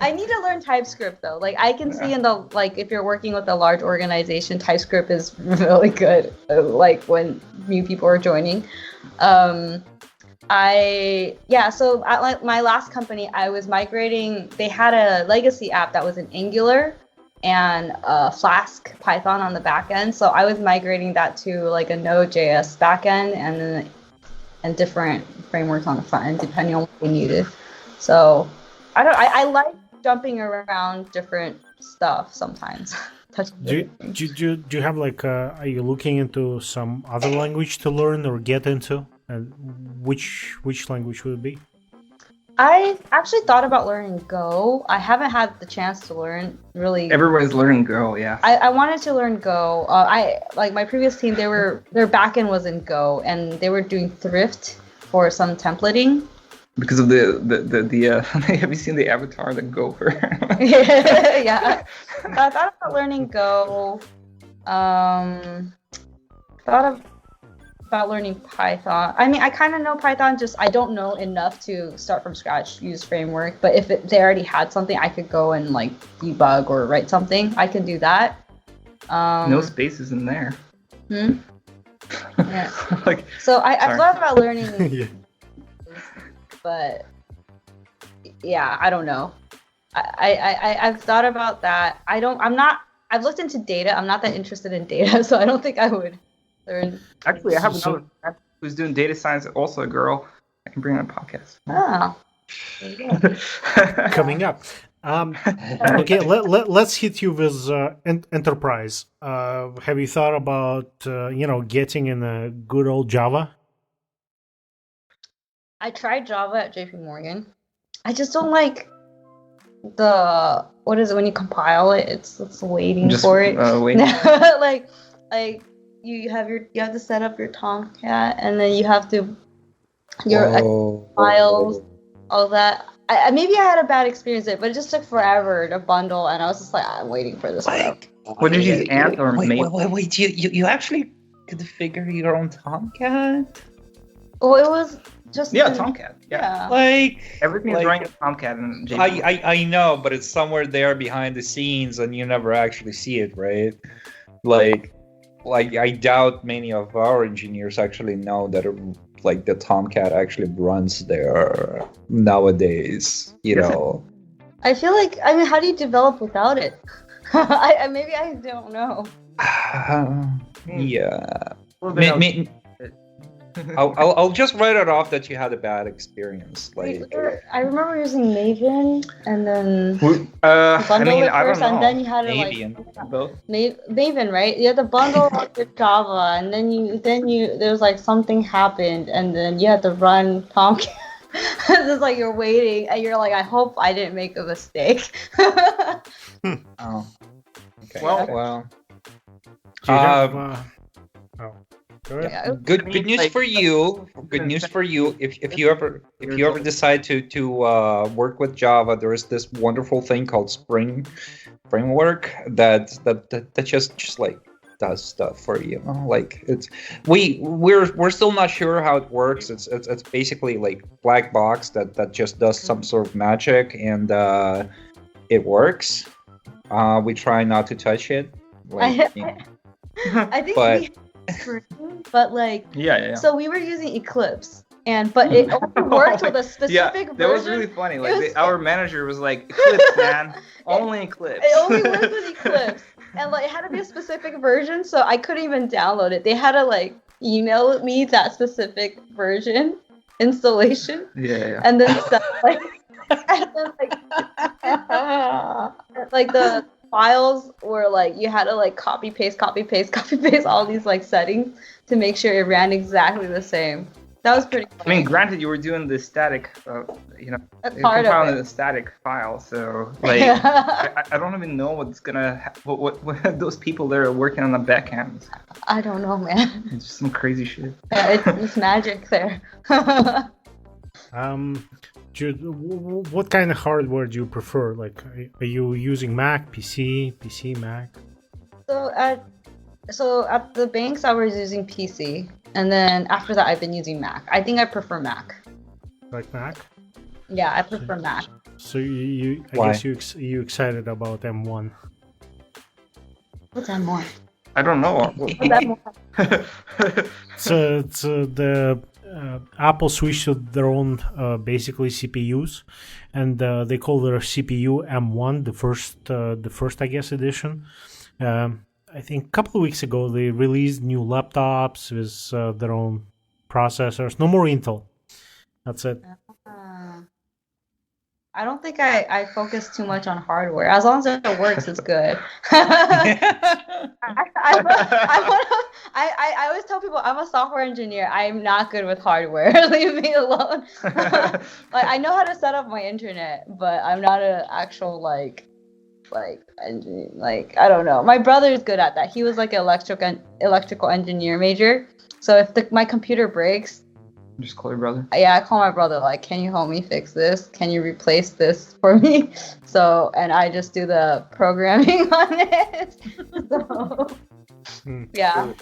I need to learn TypeScript though. Like I can see in the if you're working with a large organization, TypeScript is really good. Like when new people are joining. So at my last company, I was migrating. They had a legacy app that was in Angular and Flask Python on the back end. So I was migrating that to like a Node.js back end and different frameworks on the front end depending on what we needed. So I like jumping around different stuff sometimes. Do you have like are you looking into some other language to learn or get into? And which language would it be? I actually thought about learning Go. I haven't had the chance to learn really. Everybody's learning Go, yeah. I wanted to learn Go. I like my previous team. Their backend was in Go, and they were doing Thrift for some templating. Because of the have you seen the avatar, the gopher? Yeah. I thought about learning Go. Thought about learning Python. I mean, I kind of know Python, just I don't know enough to start from scratch, use framework. But if they already had something, I could go and like debug or write something. I can do that. No spaces in there. Yeah. So I've thought about learning, Yeah. but yeah, I don't know. I've thought about that. I've looked into data. I'm not that interested in data, so I don't think I would learn. Actually, I have another friend who's doing data science, also a girl. I can bring on a podcast. Oh. There you go. Coming up. Okay, let's hit you with enterprise. Have you thought about getting in a good old Java? I tried Java at JP Morgan. I just don't like what is it when you compile it? It's waiting Just, for it. waiting. like you have to set up your Tomcat, and then you have to files, all that. Maybe I had a bad experience with it, but it just took forever to bundle, and I was just like, I'm waiting for this. What did you use, Ant or Maple? Wait, you actually configure your own Tomcat? Well, it was just Tomcat. Yeah. Like Everything is running in Tomcat and JP. I know, but it's somewhere there behind the scenes, and you never actually see it, right? Like I doubt many of our engineers actually know that the Tomcat actually runs there nowadays. You know. I feel like, how do you develop without it? Maybe I don't know. Yeah. Well, I'll just write it off that you had a bad experience. Like, I remember using Maven, and then I bundle mean, it I don't first, and know. then you had to Maven. Both. Maven, right? You had to bundle up with Java, and then there was like something happened, and then you had to run Tomcat. It's just like you're waiting, and you're like, I hope I didn't make a mistake. Oh. Okay. Well, Do you have, go ahead. Yeah. Good news for you. Good news for you. If you ever decide to work with Java, there is this wonderful thing called Spring Framework that just like does stuff for you. Like we're still not sure how it works. It's basically like black box that just does some sort of magic, and it works. We try not to touch it. Like, I think but but like yeah. so we were using Eclipse, but it only worked with a specific version. That was really funny. Like our manager was like, Eclipse, man, only Eclipse. It only worked with Eclipse, and like it had to be a specific version, so I couldn't even download it. They had to like email me that specific version installation. Yeah. And then like the files were like you had to like copy paste all these like settings to make sure it ran exactly the same. That was pretty funny. I mean, granted, you were doing the static, That's part of the static file, so like I don't even know what's gonna what those people that are working on the back end. I don't know, man. It's just some crazy shit. Yeah, it's magic there. Jude, what kind of hardware do you prefer? Like, are you using Mac, PC, Mac? So at the banks, I was using PC, and then after that, I've been using Mac. I think I prefer Mac. Like Mac? Yeah, I prefer Mac. So I Why? guess you excited about M1? What's that more? I don't know. What's that more? It's the Apple switched to their own basically CPUs, and they call their CPU M1, the first I guess edition. I think a couple of weeks ago they released new laptops with their own processors. No more Intel. That's it. I don't think I focus too much on hardware. As long as it works, it's good. I always tell people I'm a software engineer. I'm not good with hardware. Leave me alone. Like I know how to set up my internet, but I'm not an actual like engineer. Like I don't know. My brother is good at that. He was like an electrical engineer major. So if my computer breaks, Just call your brother. yeah, I call my brother, like, can you help me fix this? Can you replace this for me? So, and I just do the programming on it. So, yeah.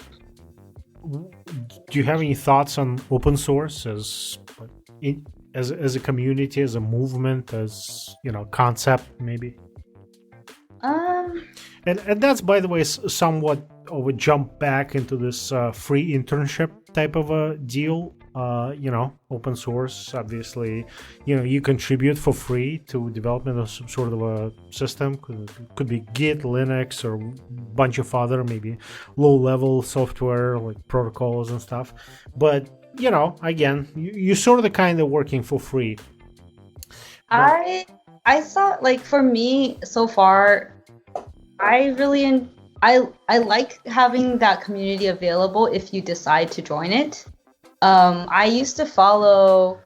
Do you have any thoughts on open source as a community, as a movement, as concept maybe? And that's, by the way, somewhat of a jump back into this free internship type of a deal. Open source, obviously, you contribute for free to development of some sort of a system. Could be Git, Linux, or a bunch of other maybe low-level software like protocols and stuff. But, again, you're sort of kind of working for free. I thought, like, for me, so far, I like having that community available if you decide to join it. I used to follow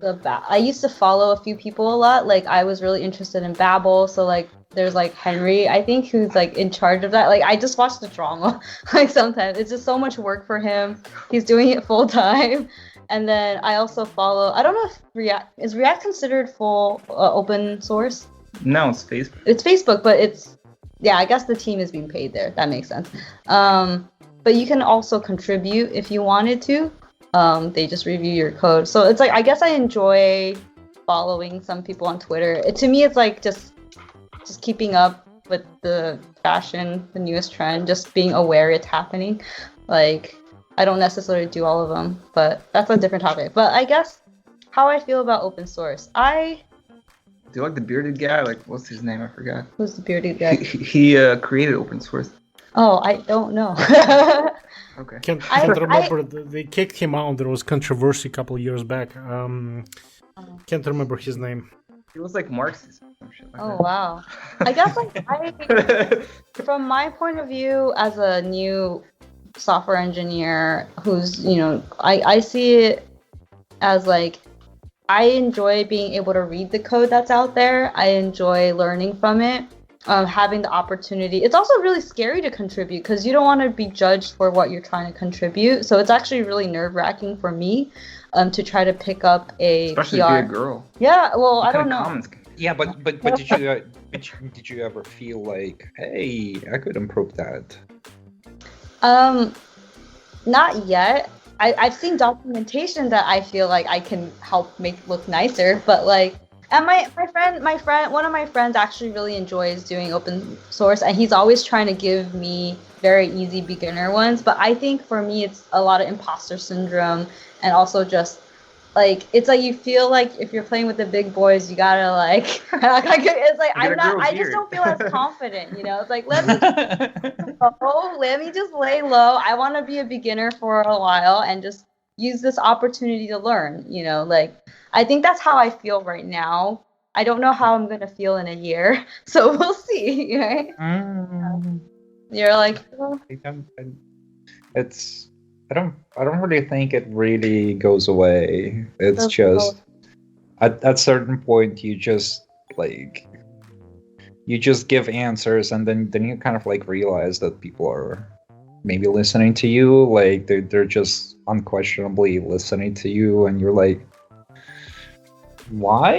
a few people a lot. Like I was really interested in Babel, so like there's like Henry, I think, who's like in charge of that. Like I just watch the drama. Like sometimes it's just so much work for him. He's doing it full time. And then I also follow. I don't know if React considered full open source. No, it's Facebook. It's Facebook, but I guess the team is being paid there. That makes sense. But you can also contribute if you wanted to. They just review your code. So it's like, I guess I enjoy following some people on Twitter. To me, it's like just keeping up with the fashion, the newest trend, just being aware it's happening. Like, I don't necessarily do all of them, but that's a different topic. But I guess how I feel about open source. I Do you like the bearded guy? Like, what's his name? I forgot. Who's the bearded guy? He created open source. Oh, I don't know. Okay. Can't remember. They kicked him out. There was controversy a couple of years back. Can't remember his name. He was like Marxist. Or some shit like Oh that. wow. I guess from my point of view as a new software engineer who's, I see it as like I enjoy being able to read the code that's out there. I enjoy learning from it. Having the opportunity. It's also really scary to contribute because you don't want to be judged for what you're trying to contribute. So it's actually really nerve-wracking for me to try to pick up a Especially PR. if you're a girl. Yeah, well, What I kind don't of know. comments Yeah, but did you ever feel like, hey, I could improve that? Not yet. I've seen documentation that I feel like I can help make look nicer, but like, and my friend, one of my friends actually really enjoys doing open source, and he's always trying to give me very easy beginner ones. But I think for me, it's a lot of imposter syndrome, and also just like it's like you feel like if you're playing with the big boys, you gotta like. It's like I just don't feel as confident, It's like let me just lay low. I want to be a beginner for a while and just use this opportunity to learn. Like. I think that's how I feel right now. I don't know how I'm gonna feel in a year, so we'll see. Right? You're like, oh. I don't really think it really goes away. It's just at certain point you just give answers, and then you kind of like realize that people are maybe listening to you, like they're just unquestionably listening to you, and you're like, why?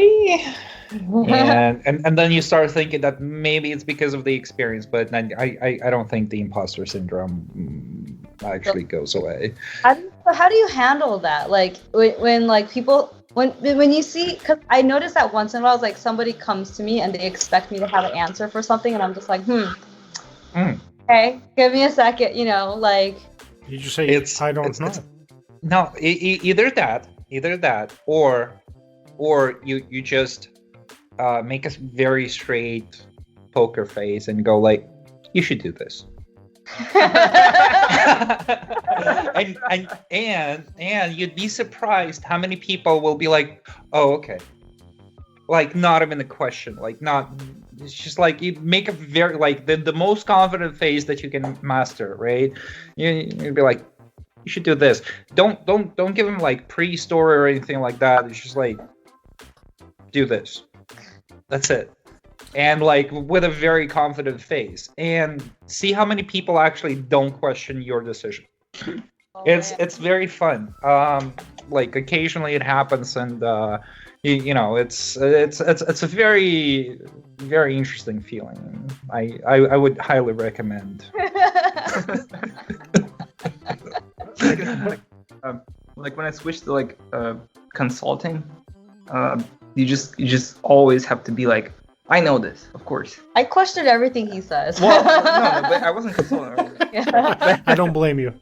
and then you start thinking that maybe it's because of the experience, but then I don't think the imposter syndrome actually goes away. How do you handle that? Like when like people when you see, because I notice that once in a while, like somebody comes to me and they expect me to have an answer for something, and I'm just like, okay, give me a second, like. You just say I don't know. No, either that, or you just make a very straight poker face and go like, you should do this. and you'd be surprised how many people will be like, oh, okay. Like not even a question, like not, it's just like you make a very like the most confident face that you can master, right? You'd be like, you should do this. Don't give them like pre-story or anything like that. It's just like, do this. That's it. And like with a very confident face, and see how many people actually don't question your decision. It's very fun. Like occasionally it happens, and it's a very, very interesting feeling. I would highly recommend. Like when I switched to like consulting, you just always have to be like, I know this, of course. I question everything he says. Well, no, but I wasn't consulting. I don't blame you.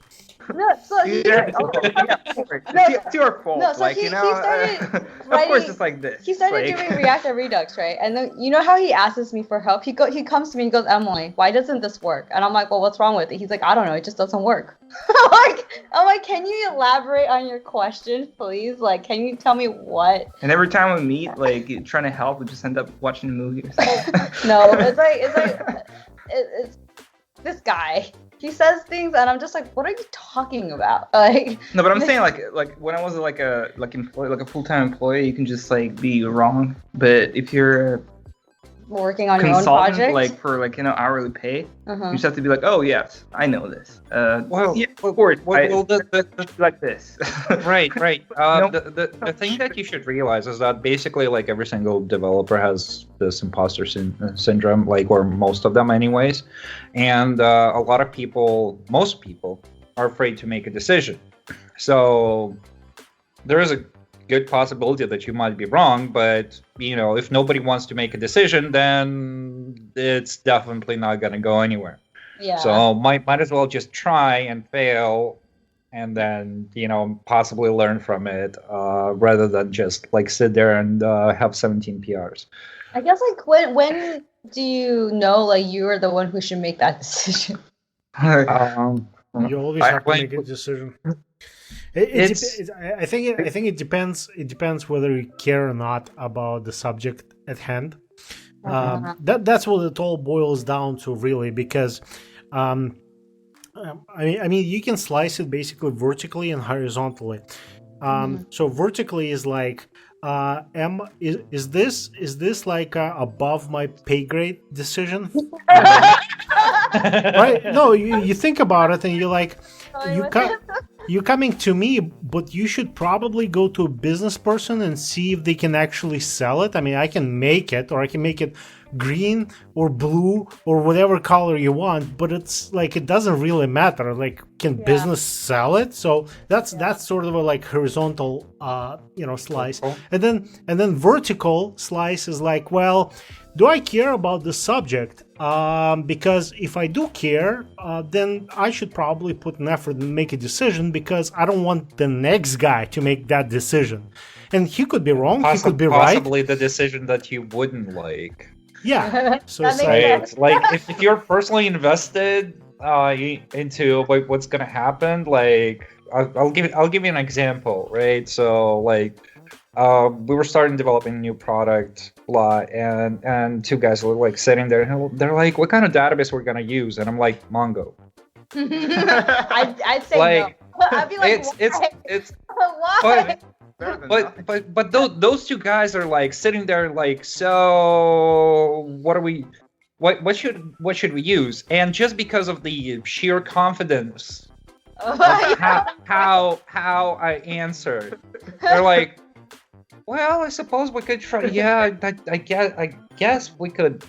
No, so it's your fault. No, so like, he started of course, it's like this. He started doing React and Redux, right? And then you know how he asks me for help. He comes to me and goes, Emily, why doesn't this work? And I'm like, well, what's wrong with it? He's like, I don't know, it just doesn't work. I'm like, can you elaborate on your question, please? Like, can you tell me what? And every time we meet, like trying to help, we just end up watching a movie or something. No, it's this guy. He says things, and I'm just like, "What are you talking about?" Like, no, but I'm saying like when I was like a full-time employee, you can just like be wrong. But if you're working on your own project, like for hourly pay, you just have to be like, oh yes, I know this. Yeah, of course, like this. Right. The thing that you should realize is that basically like every single developer has this imposter syndrome, like, or most of them anyways, and a lot of people, most people, are afraid to make a decision. So there is a good possibility that you might be wrong, but if nobody wants to make a decision, then it's definitely not going to go anywhere. Yeah. So might as well just try and fail, and then possibly learn from it, rather than just like sit there and have 17 PRs. I guess like when do you know like you are the one who should make that decision? You always have to like- make a decision. It's- I think it depends. It depends whether you care or not about the subject at hand. That's what it all boils down to, really. Because, I mean, you can slice it basically vertically and horizontally. So vertically is like, is this like a above my pay grade decision? Right? No, you think about it and you're like, you're coming to me, but you should probably go to a business person and see if they can actually sell it. I mean, I can make it, or I can make it green or blue or whatever color you want, but it's like it doesn't really matter. Like, can business sell it? So that's sort of a like horizontal slice. And then vertical slice is like, well, do I care about the subject? Because if I do care, then I should probably put an effort and make a decision, because I don't want the next guy to make that decision. And he could be wrong, he could be right. Possibly the decision that you wouldn't like. Yeah. So That it's makes like, sense. Right. Like if you're personally invested into like what's gonna happen, like I'll give you an example, right? So like we were starting developing a new product, blah, and two guys were like sitting there and they're like, what kind of database we're gonna use? And I'm like, Mongo. I'd say Like, no. I'd be like, it's why? but those two guys are like sitting there like, so what should we use? And just because of the sheer confidence of how I answered, they're like, well, I suppose we could try. Yeah, I guess we could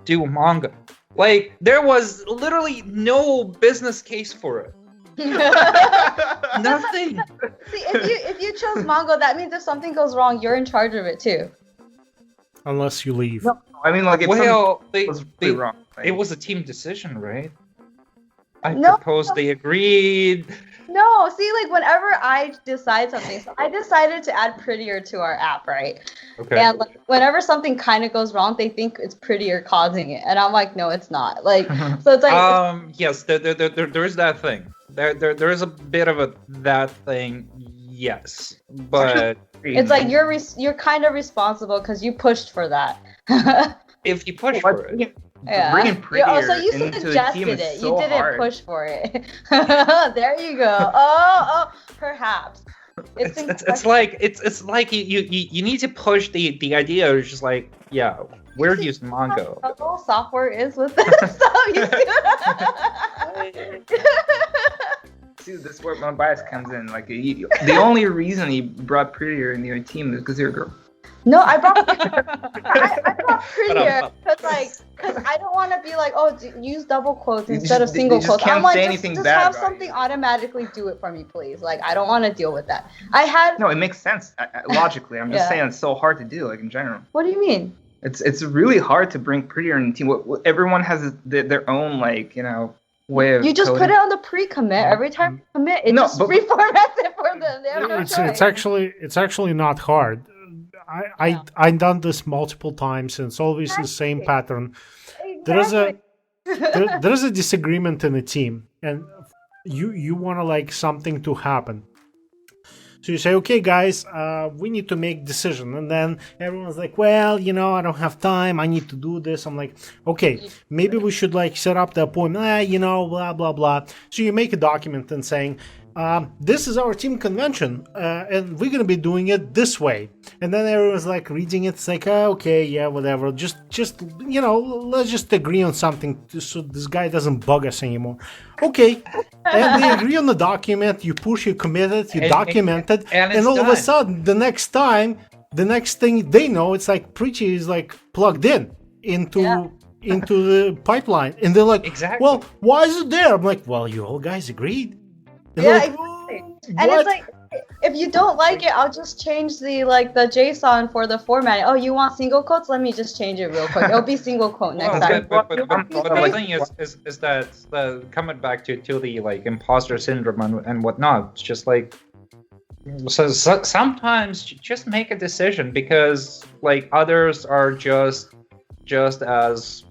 do Mongo. Like, there was literally no business case for it. Nothing. See, if you chose Mongo, that means if something goes wrong, you're in charge of it too. unless you leave. No, I mean, like, if Well, something was really wrong. it was a team decision, right? I No. proposed, they agreed. No, see, like whenever I decide something, so I decided to add Prettier to our app, right? Okay. And like, whenever something kind of goes wrong, they think it's Prettier causing it, and I'm like, no, it's not. Like, so it's like, Yes, there is that thing. There is a bit of that thing. Yes, but it's like you're kind of responsible because you pushed for that. if you push Well, for it, Yeah. Bringing Prettier So you into the suggested team is it. so You didn't hard. push for it. There you go. Oh, perhaps. it's like you need to push the idea. It's just like, yeah, we're using Mongo. How little software is with this stuff. You see? See, this is where my bias comes in. Like, the only reason he brought Prettier in your team is because you're a girl. No, I brought Prettier because I don't want to be like, oh, use double quotes instead of single you just quotes. can't I'm like, say just anything bad have about something automatically do it for me, please. Like, I don't want to deal with that. I had. No, it makes sense logically. I'm just Yeah. saying it's so hard to do, like, in general. What do you mean? It's really hard to bring Prettier in the team. Everyone has their own, like, way of You just coding. put it on the pre-commit. Every time you commit, it No, just but- reformats it for them. They have no choice. It's actually not hard. I've done this multiple times, and it's always the same pattern. Exactly. There is a disagreement in the team, and you want to like something to happen. So you say, okay, guys, we need to make decision, and then everyone's like, well, I don't have time. I need to do this. I'm like, okay, maybe we should like set up the appointment. Blah blah blah. So you make a document and saying, this is our team convention, and we're gonna be doing it this way. And then everyone's like reading it. It's like, okay, yeah, whatever. Just let's just agree on something so this guy doesn't bug us anymore. Okay, and they agree on the document. You push, you commit it, you document it, and it's all of a done. sudden, the next thing they know, it's like Preachy is like plugged into the pipeline, and they're like, Exactly. well, why is it there? I'm like, well, you all guys agreed. And Yeah, they're exactly. "Oh, And what?" it's like, if you don't like it, I'll just change the JSON for the format. Oh, you want single quotes? Let me just change it real quick. It'll be single quote next Well, time. but the thing is that coming back to the like imposter syndrome and whatnot. It's just like So sometimes you just make a decision because like others are just as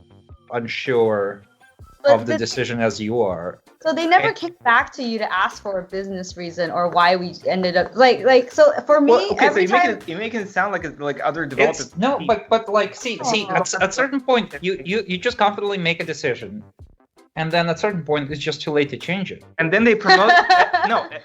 unsure of the decision as you are. So they never came back to you to ask for a business reason or why we ended up like so for me every time you're making it sound like other developers. No, but like see at certain point you just confidently make a decision. And then at a certain point, it's just too late to change it. And then they promote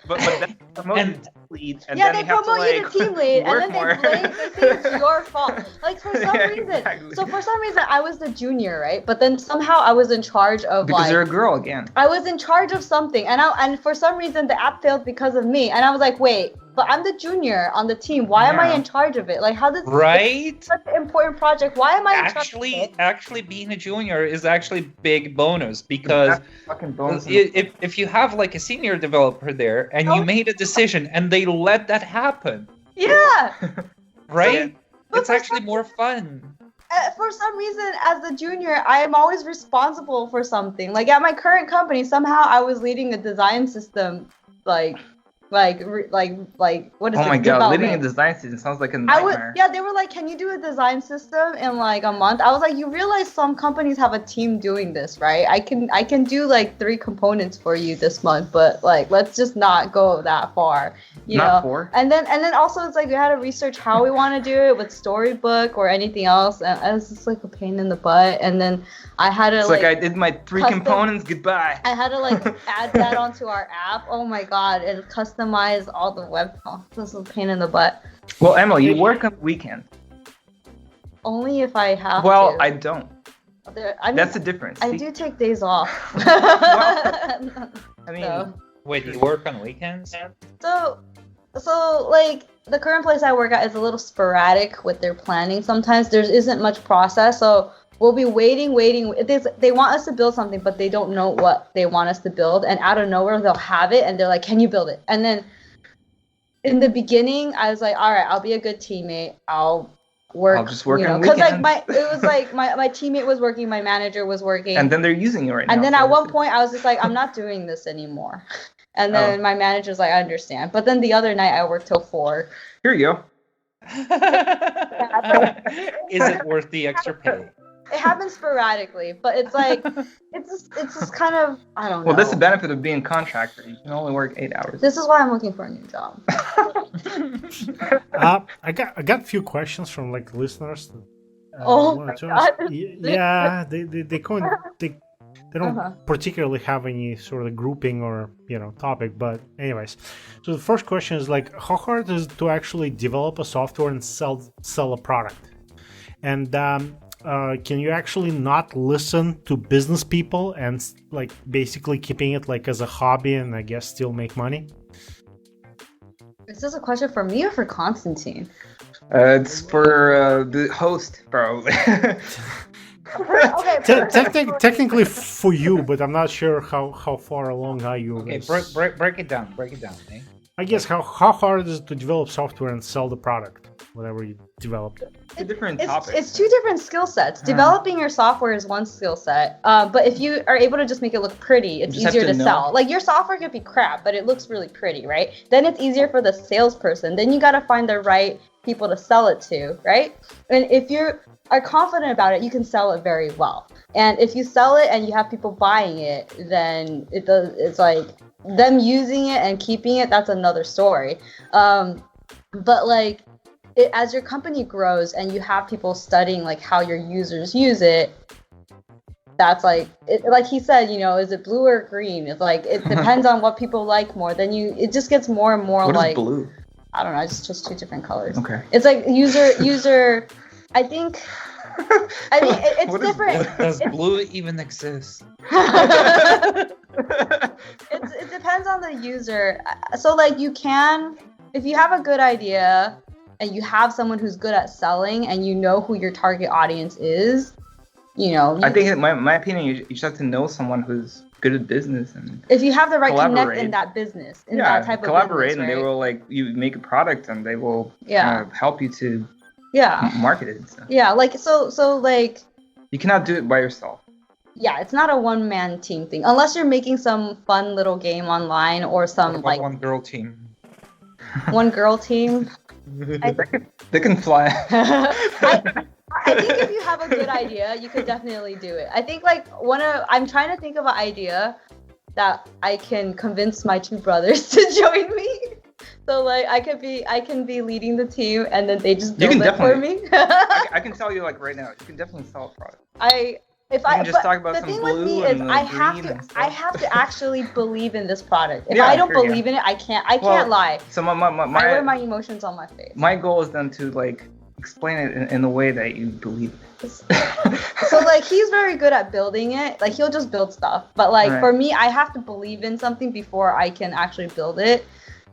but then they promote you to team lead, and then they you have promote you to team lead, and then more. they say it's your fault. Like for some reason, Exactly. so for some reason, I was the junior, right? But then somehow I was in charge of because you're a girl again. I was in charge of something, and for some reason the app failed because of me, and I was like, wait. But I'm the junior on the team. Why am I in charge of it? Like, how does right? Such an important project? Why am I in charge of it? Actually, being a junior is actually big bonus because fucking bonus. if you have like a senior developer there and you made a decision and they let that happen, yeah, right? So, it's actually more fun. For some reason, as a junior, I am always responsible for something. Like at my current company, somehow I was leading a design system, like what is it? Oh my god, leading a design system sounds like a nightmare. They were like, can you do a design system in like a month? I was like, you realize some companies have a team doing this, right? I can do like 3 components for you this month, but like let's just not go that far. You know? 4. And then also it's like we had to research how we want to do it with Storybook or anything else, and it was just like a pain in the butt. And then I had to I did my 3 components. Goodbye. I had to like add that onto our app. Oh my god, and customize all the web. Oh, this was a pain in the butt. Well, Emily, you work on weekends. Only if I have Well, to. I don't. That's the difference. I do take days off. Wait, you work on weekends? So like the current place I work at is a little sporadic with their planning. Sometimes there isn't much process, so we'll be waiting. They want us to build something, but they don't know what they want us to build, and out of nowhere they'll have it, and they're like, "Can you build it?" And then in the beginning, I was like, "All right, I'll be a good teammate. I'll work." I'll just work on because weekends. like it was like my teammate was working, my manager was working, and then they're using you right now. And then at one point, I was just like, "I'm not doing this anymore." And then my manager's like, "I understand." But then the other night, I worked till 4. Here you go. Is it worth the extra pay? It happens sporadically, but it's like it's just kind of, I don't know. Well, that's the benefit of being a contractor. You can only work 8 hours. This is why I'm looking for a new job. I got a few questions from like listeners. My God. Yeah, they don't particularly have any sort of grouping or topic, but anyways. So the first question is like, how hard is it to actually develop a software and sell a product? And can you actually not listen to business people and like basically keeping it like as a hobby and I guess still make money? Is this a question for me or for Constantine? It's for the host, probably. Technically for you, but I'm not sure how far along are you. Okay, break it down. Eh? I guess how hard is it to develop software and sell the product, whatever you developed? It's 2 different skill sets. Developing your software is one skill set, but if you are able to just make it look pretty, it's easier to sell. Like your software could be crap, but it looks really pretty, right? Then it's easier for the salesperson. Then you got to find the right people to sell it to, right? And if you are confident about it, you can sell it very well. And if you sell it and you have people buying it, then it's like them using it and keeping it, that's another story. But like as your company grows and you have people studying like how your users use it, that's like like he said, is it blue or green? It's like it depends on what people like more. Then it just gets more and more what like is blue? I don't know, it's just 2 different colors. Okay. It's like user I mean it's different. Does blue even exist? It depends on the user. So like you can, if you have a good idea and you have someone who's good at selling and you know who your target audience is, I think in my opinion, you just have to know someone who's good at business, and if you have the right connect in that business, in that type of collaborate, business, and right? they will like you make a product, and they will help you to market it and stuff. Yeah, like so like you cannot do it by yourself. Yeah, it's not a one-man team thing unless you're making some fun little game online or some like one girl team. one girl team. They can fly. I think if you have a good idea, you could definitely do it. I think like I'm trying to think of an idea that I can convince my two brothers to join me. So like I can be leading the team, and then they just build it for me. I can tell you like right now, you can definitely sell a product. Talk about the some thing blue with me is and I have to actually believe in this product. If I don't believe in it, I can't lie. So I wear my emotions on my face. My goal is then to like explain it in a way that you believe it. So like he's very good at building it. Like he'll just build stuff. But like for me, I have to believe in something before I can actually build it.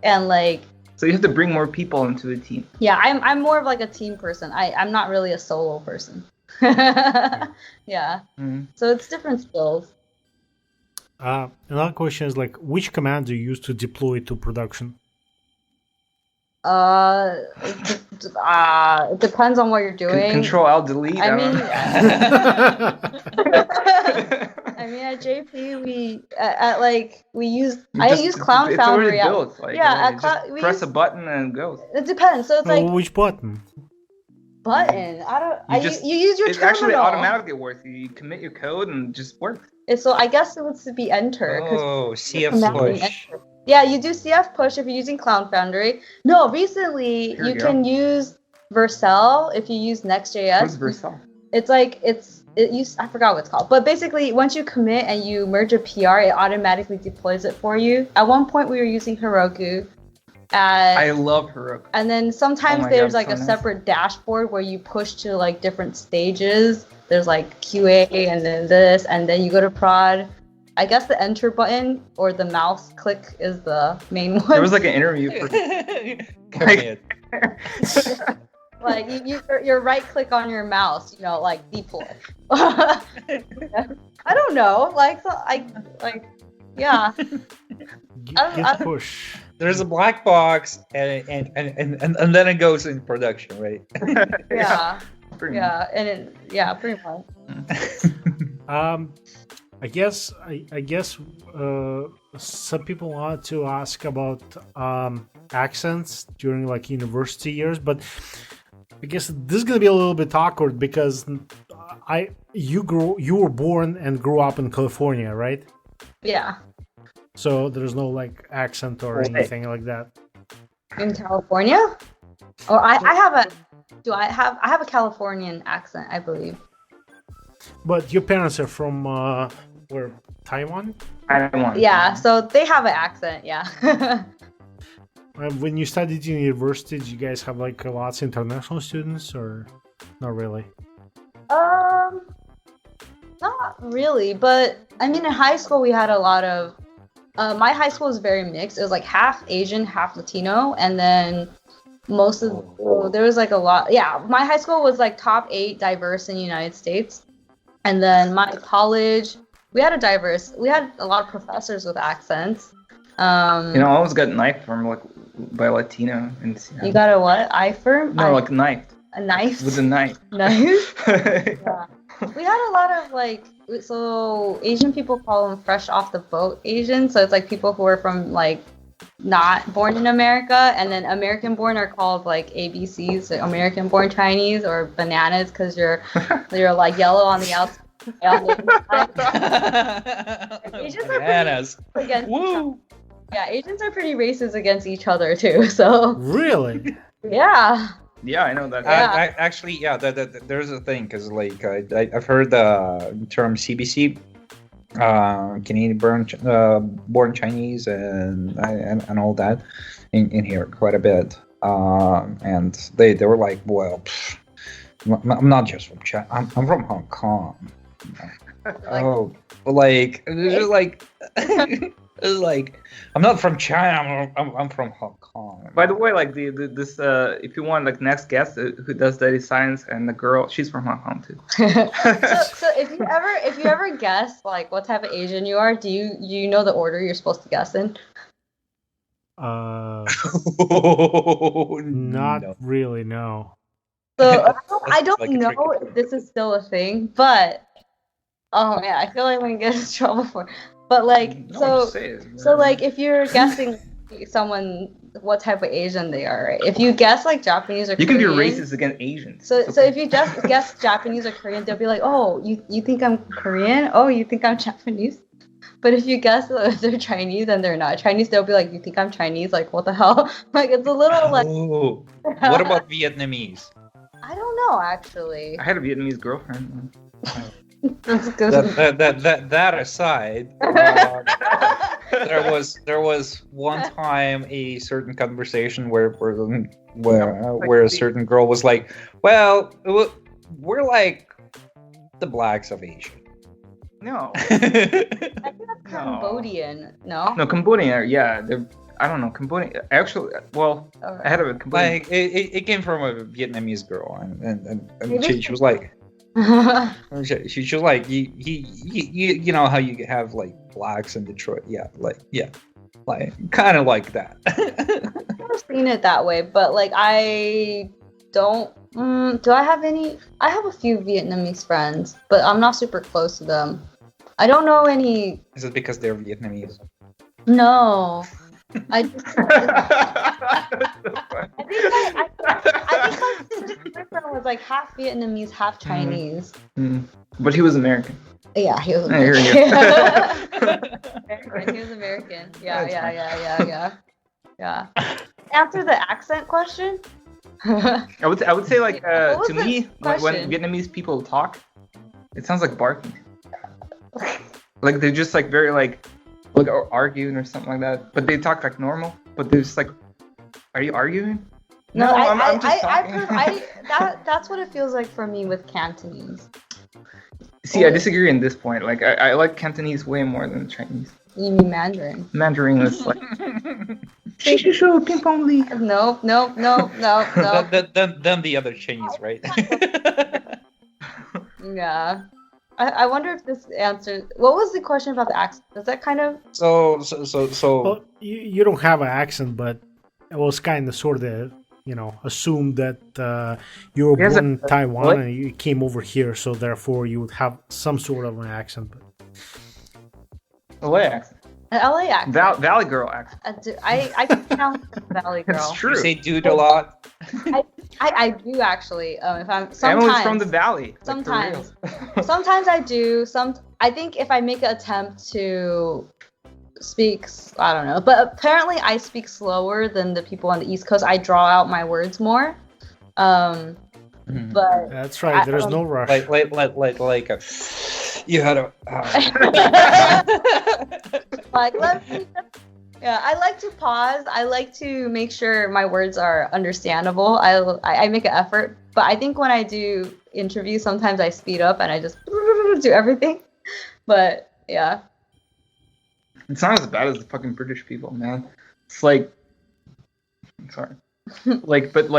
And like so you have to bring more people into a team. Yeah, I'm more of like a team person. I'm not really a solo person. Yeah. Mm-hmm. So it's different skills. Another question is like, which command do you use to deploy to production? It depends on what you're doing. Control Alt Delete. I mean, at JP we use Cloud Foundry. Built, press a button and it goes. It depends. So it's like which button? You use your terminal. It actually automatically works. You commit your code and it just works. So I guess it would be enter. Oh, CF push. Yeah, you do CF push if you're using Cloud Foundry. No, recently you can use Vercel if you use Next.js. What's Vercel? It's like I forgot what it's called. But basically, once you commit and you merge a PR, it automatically deploys it for you. At one point, we were using Heroku. I love Heroku. And then sometimes there's like a separate dashboard where you push to like different stages. There's like QA and then this, and then you go to prod. I guess the enter button or the mouse click is the main one. There was like an interview for like you right click on your mouse, like deploy. I don't know, yeah. Git push. There's a black box and then it goes in production, right? Yeah. Pretty much. I guess some people want to ask about accents during like university years, but I guess this is gonna be a little bit awkward because you were born and grew up in California, right? Yeah. So there's no like accent or anything like that. In California? Oh, I have a Californian accent, I believe. But your parents are from where? Taiwan? Taiwan. Yeah, so they have an accent, yeah. When you studied in university, did you guys have like lots of international students or not really? Not really, but I mean in high school we had a lot of my high school was very mixed. It was like half Asian, half Latino, and then there was like a lot. Yeah, my high school was like top 8 diverse in the United States. And then my college, we had a lot of professors with accents. I always got knifed by a Latino. You got a what? No, knifed. A knife? With a knife. Knife? Yeah. We had a lot of so Asian people call them fresh off the boat Asian. So it's like people who are from like not born in America, and then American born are called like ABCs, like American born Chinese, or bananas because you're like yellow on the outside. Asians are bananas. Woo! Yeah, Asians are pretty racist against each other too. So really, yeah. Yeah, I know that. There's a thing because like I've heard the term CBC. Canadian born Chinese and all that in here quite a bit, and they were like, well, I'm not just from China, I'm from Hong Kong. Like I'm not from China, I'm from Hong Kong. By the way, like this if you want like next guest who does data science, and the girl, she's from Hong Kong too. So if you ever guess like what type of Asian you are, do you know the order you're supposed to guess in? Not really, no. So I don't like know if this is still a thing, but oh man, I feel like I'm gonna get in trouble for it. But like, so like if you're guessing someone what type of Asian they are, right? If you guess like Japanese or You Korean, can be racist against Asians. So It's so okay. if you just guess Japanese or Korean, they'll be like, oh, you think I'm Korean? Oh, you think I'm Japanese? But if you guess that they're Chinese and they're not Chinese, they'll be like, you think I'm Chinese? Like, what the hell? Like, it's a little like. Oh, what about Vietnamese? I don't know, actually. I had a Vietnamese girlfriend. That's good. That aside, there was one time a certain conversation where a certain girl was like, "Well, we're like the blacks of Asia." No. I think that's Cambodian. No. No, Cambodian. Yeah, they're. I don't know Cambodian. Actually, well, Alright. I had a Cambodian. Like it came from a Vietnamese girl, and Maybe- she was like. She was like, you know how you have like blacks in Detroit, like kind of like that. I've never seen it that way, but like I don't. Do I have any? I have a few Vietnamese friends, but I'm not super close to them. I don't know any. Is it because they're Vietnamese? No, I just. I think my boyfriend was like half Vietnamese, half Chinese. But he was American. Yeah, he was Here you American. go. American. He was American. Yeah, That's yeah. Answer the accent question. I would say like What was to the me when question? Vietnamese people talk, it sounds like barking. Like they're just like very like or arguing or something like that. But they talk like normal. But they're just like, are you arguing? No, I'm just talking. That's what it feels like for me with Cantonese. See, I disagree in this point. Like I like Cantonese way more than Chinese. You mean Mandarin? Mandarin is like shishu ping pong li. No. Then the other Chinese, right? Yeah. I wonder if this answers. What was the question about the accent? Does that kind of? So Well, you don't have an accent, but it was kind of sort of, assumed that you were Yes, born in Taiwan what? and you came over here, so therefore you would have some sort of an accent. But LA accent. LA accent. Valley girl accent. I can count Valley Girl. That's true. you say dude a lot. I do actually. If I'm sometimes. Emily's from the valley. Like, for Sometimes. real. Sometimes I do. I think if I make an attempt to speak, I don't know. But apparently I speak slower than the people on the East Coast. I draw out my words more. But that's right. There's no rush. Like you had a. like I like to pause. I like to make sure my words are understandable. I make an effort, but I think when I do interviews, sometimes I speed up and I just do everything. But yeah, It's not as bad as the fucking British people, man. It's like, I'm sorry, but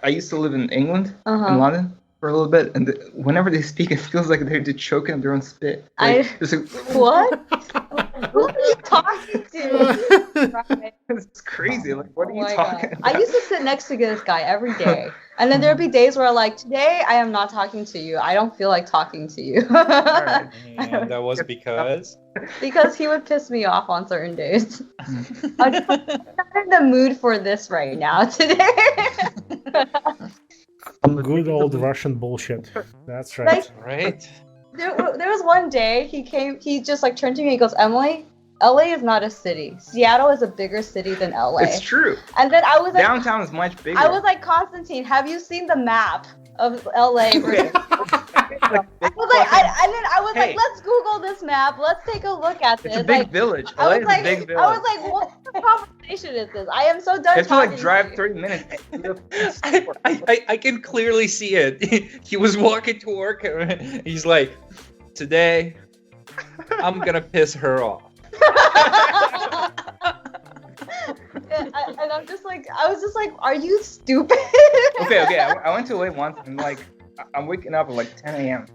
I used to live in England, in London, for a little bit, and whenever they speak, it feels like they're just choking on their own spit. It's like, what? Who are you talking to? Right. it's crazy. Like, what are you my talking God. about? I used to sit next to this guy every day. And then there'd be days where like, today I am not talking to you. I don't feel like talking to you. Alright. And that was because. Because he would piss me off on certain days. I'm not in the mood for this right now today. Good old Russian bullshit. That's right. Like, Right. there was one day he just like turned to me and he goes, Emily, LA is not a city. Seattle is a bigger city than LA. It's true. And then I was like, Downtown is much bigger. I was like, Constantine, have you seen the map of LA? I was like, I was like, let's Google this map. Let's take a look at this. It's a big like, village. I LA was is like, a big village. I was like, what kind of conversation is this? I am so done. You have to like talking drive you. 30 minutes. I can clearly see it. He was walking to work and he's like, today I'm gonna piss her off. And I'm just like, I was just like, are you stupid? Okay. I went to LA once and like I'm waking up at like 10 a.m.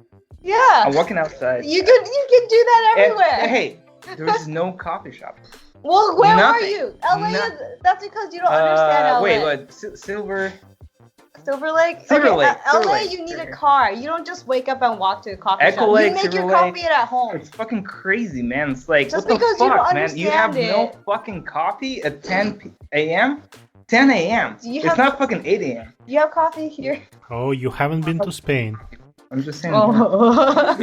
Yeah. I'm walking outside. You can do that everywhere. And, hey, there's no coffee shop. Well, where are Nothing. you? LA is. That's because you don't understand LA. Wait, what? Silver. Silver Lake? Silver okay, Lake, Silver LA, Lake, you need a here. car. You don't just wake up and walk to a coffee Echo shop. Lake, You make your Silver Lake. coffee at home. It's fucking crazy, man. It's like, Just what the because you don't fuck, man? You have understand no fucking coffee at 10 a.m.? 10 a.m. Do you It's have- not fucking 8 a.m. You have coffee here? Oh, you haven't been to Spain. I'm just saying. Oh.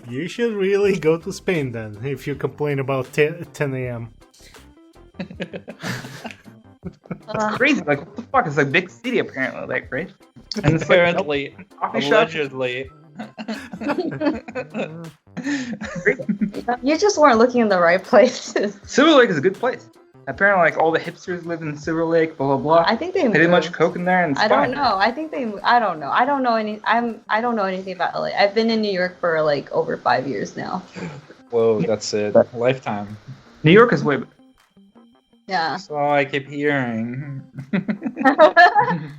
You should really go to Spain then, if you complain about 10 a.m. It's crazy. Like, what the fuck? It's like big city, apparently, like, right? And it's Apparently, like, coffee shop. allegedly. You just weren't looking in the right places. Silver Lake is a good place. Apparently, like, all the hipsters live in Silver Lake, blah, blah, blah. I think they They moved. did much coke in there, and it's I fine. don't know. I think they. I don't know. I don't know anything about LA. I've been in New York for like over 5 years now. Whoa, that's it. Lifetime. New York is way better. Yeah. So I keep hearing.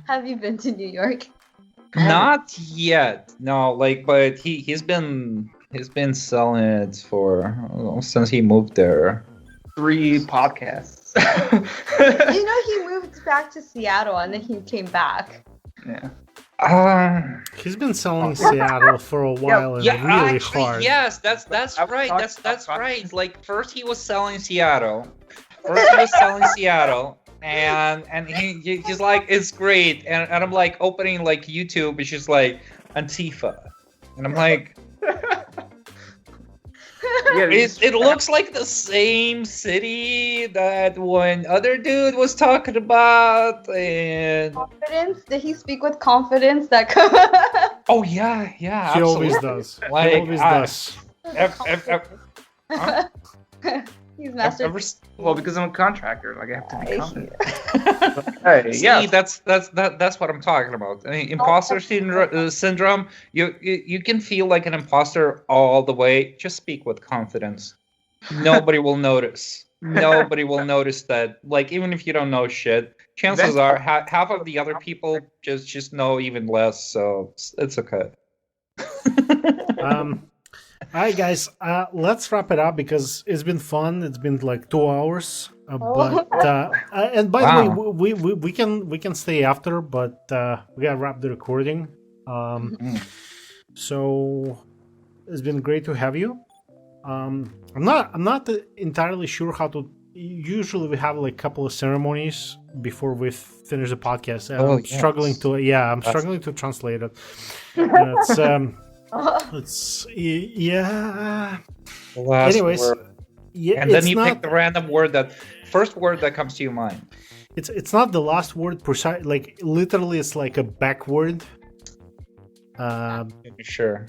Have you been to New York? Not yet. No, like, but he's been selling it for since he moved there. 3 podcasts. You know, he moved back to Seattle and then he came back. Yeah. He's been selling Seattle for a while and really actually, hard. yes, that's I was right. talking That's about right. Like first he was selling Seattle. And he's like, it's great. And I'm like opening like YouTube, it's just like Antifa. And I'm like, it looks like the same city that one other dude was talking about. And Confidence? Did he speak with confidence? That oh yeah, He absolutely. always does. Like, He always does. Huh? He's master. Well, because I'm a contractor, like I have to be I- confident. Hey, See, yeah. that's what I'm talking about. I mean, imposter syndrome. You can feel like an imposter all the way. Just speak with confidence. Nobody will notice. Nobody will notice that. Like even if you don't know shit, chances are half of the other people just know even less. So it's okay. All right, guys, let's wrap it up because it's been fun. It's been like 2 hours, and by the way, we can stay after, but we gotta wrap the recording. So it's been great to have you. I'm not entirely sure how to. Usually we have like a couple of ceremonies before we finish the podcast. And I'm struggling to translate it. It's yeah. Anyways, word. yeah. And then you not, pick the random word first word that comes to your mind. It's not the last word precise. Like literally, it's like a backword. Sure.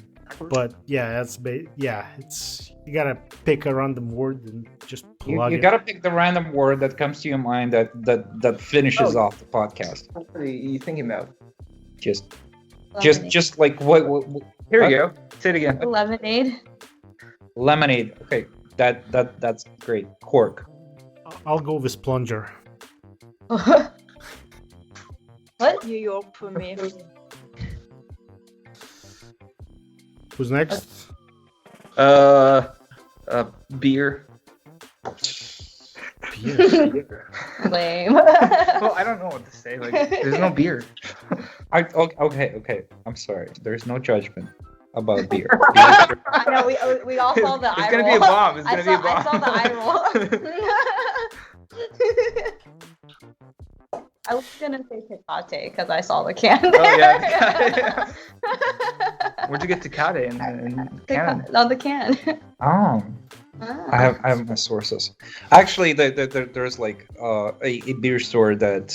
But yeah, it's you gotta pick a random word and just plug You it. gotta pick the random word that comes to your mind that finishes off the podcast. What are you thinking about? Just like what Here we go. Say it again. Lemonade. lemonade. Okay, that's great. Cork. I'll go with plunger. What? New York for me. Who's next? Beer. Beer. Lame. Well, I don't know what to say. Like, there's no beer. Okay. I'm sorry. There's no judgment about beer. I know we all saw the It's eye gonna roll. be a bomb. It's gonna be a bomb. I saw the eye roll. I was gonna say Tecate because I saw the can. Oh yeah. Where'd you get Tecate in Canada? On the can. Oh. I have my sources. Actually, there's like a beer store that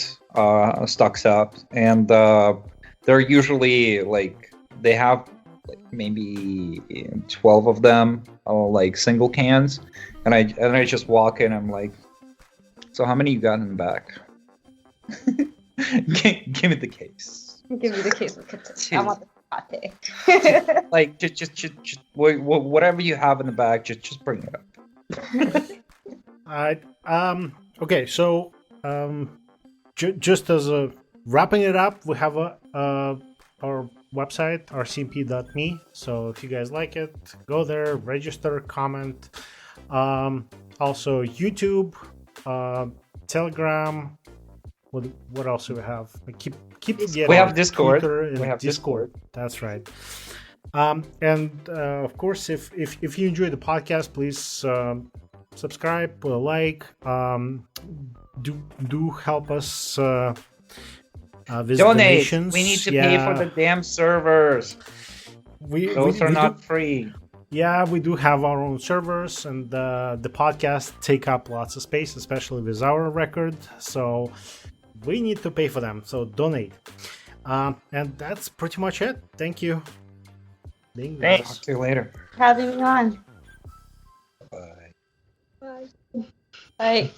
stocks up, and they're usually like they have like maybe 12 of them, like single cans, and I just walk in. I'm like, so how many you got in the back? Give me the case. Give me the case of Tecate. I want the Tecate. Like just whatever you have in the back, just bring it up. Alright. Okay, so just as a wrapping it up, we have our website rcmp.me. So if you guys like it, go there, register, comment. Also YouTube, Telegram, what else do we have? I keep forgetting. We have Discord. Twitter and We have Discord. That's right. And of course, if you enjoy the podcast, please subscribe, put a like. Do help us. Visit Donate. donations. We need to pay for the damn servers. Those are not free. Yeah, we do have our own servers, and the podcast take up lots of space, especially with our record. So we need to pay for them. So donate. And that's pretty much it. Thank you. Thanks. Talk to you later. Having me on. Bye. Bye. Bye.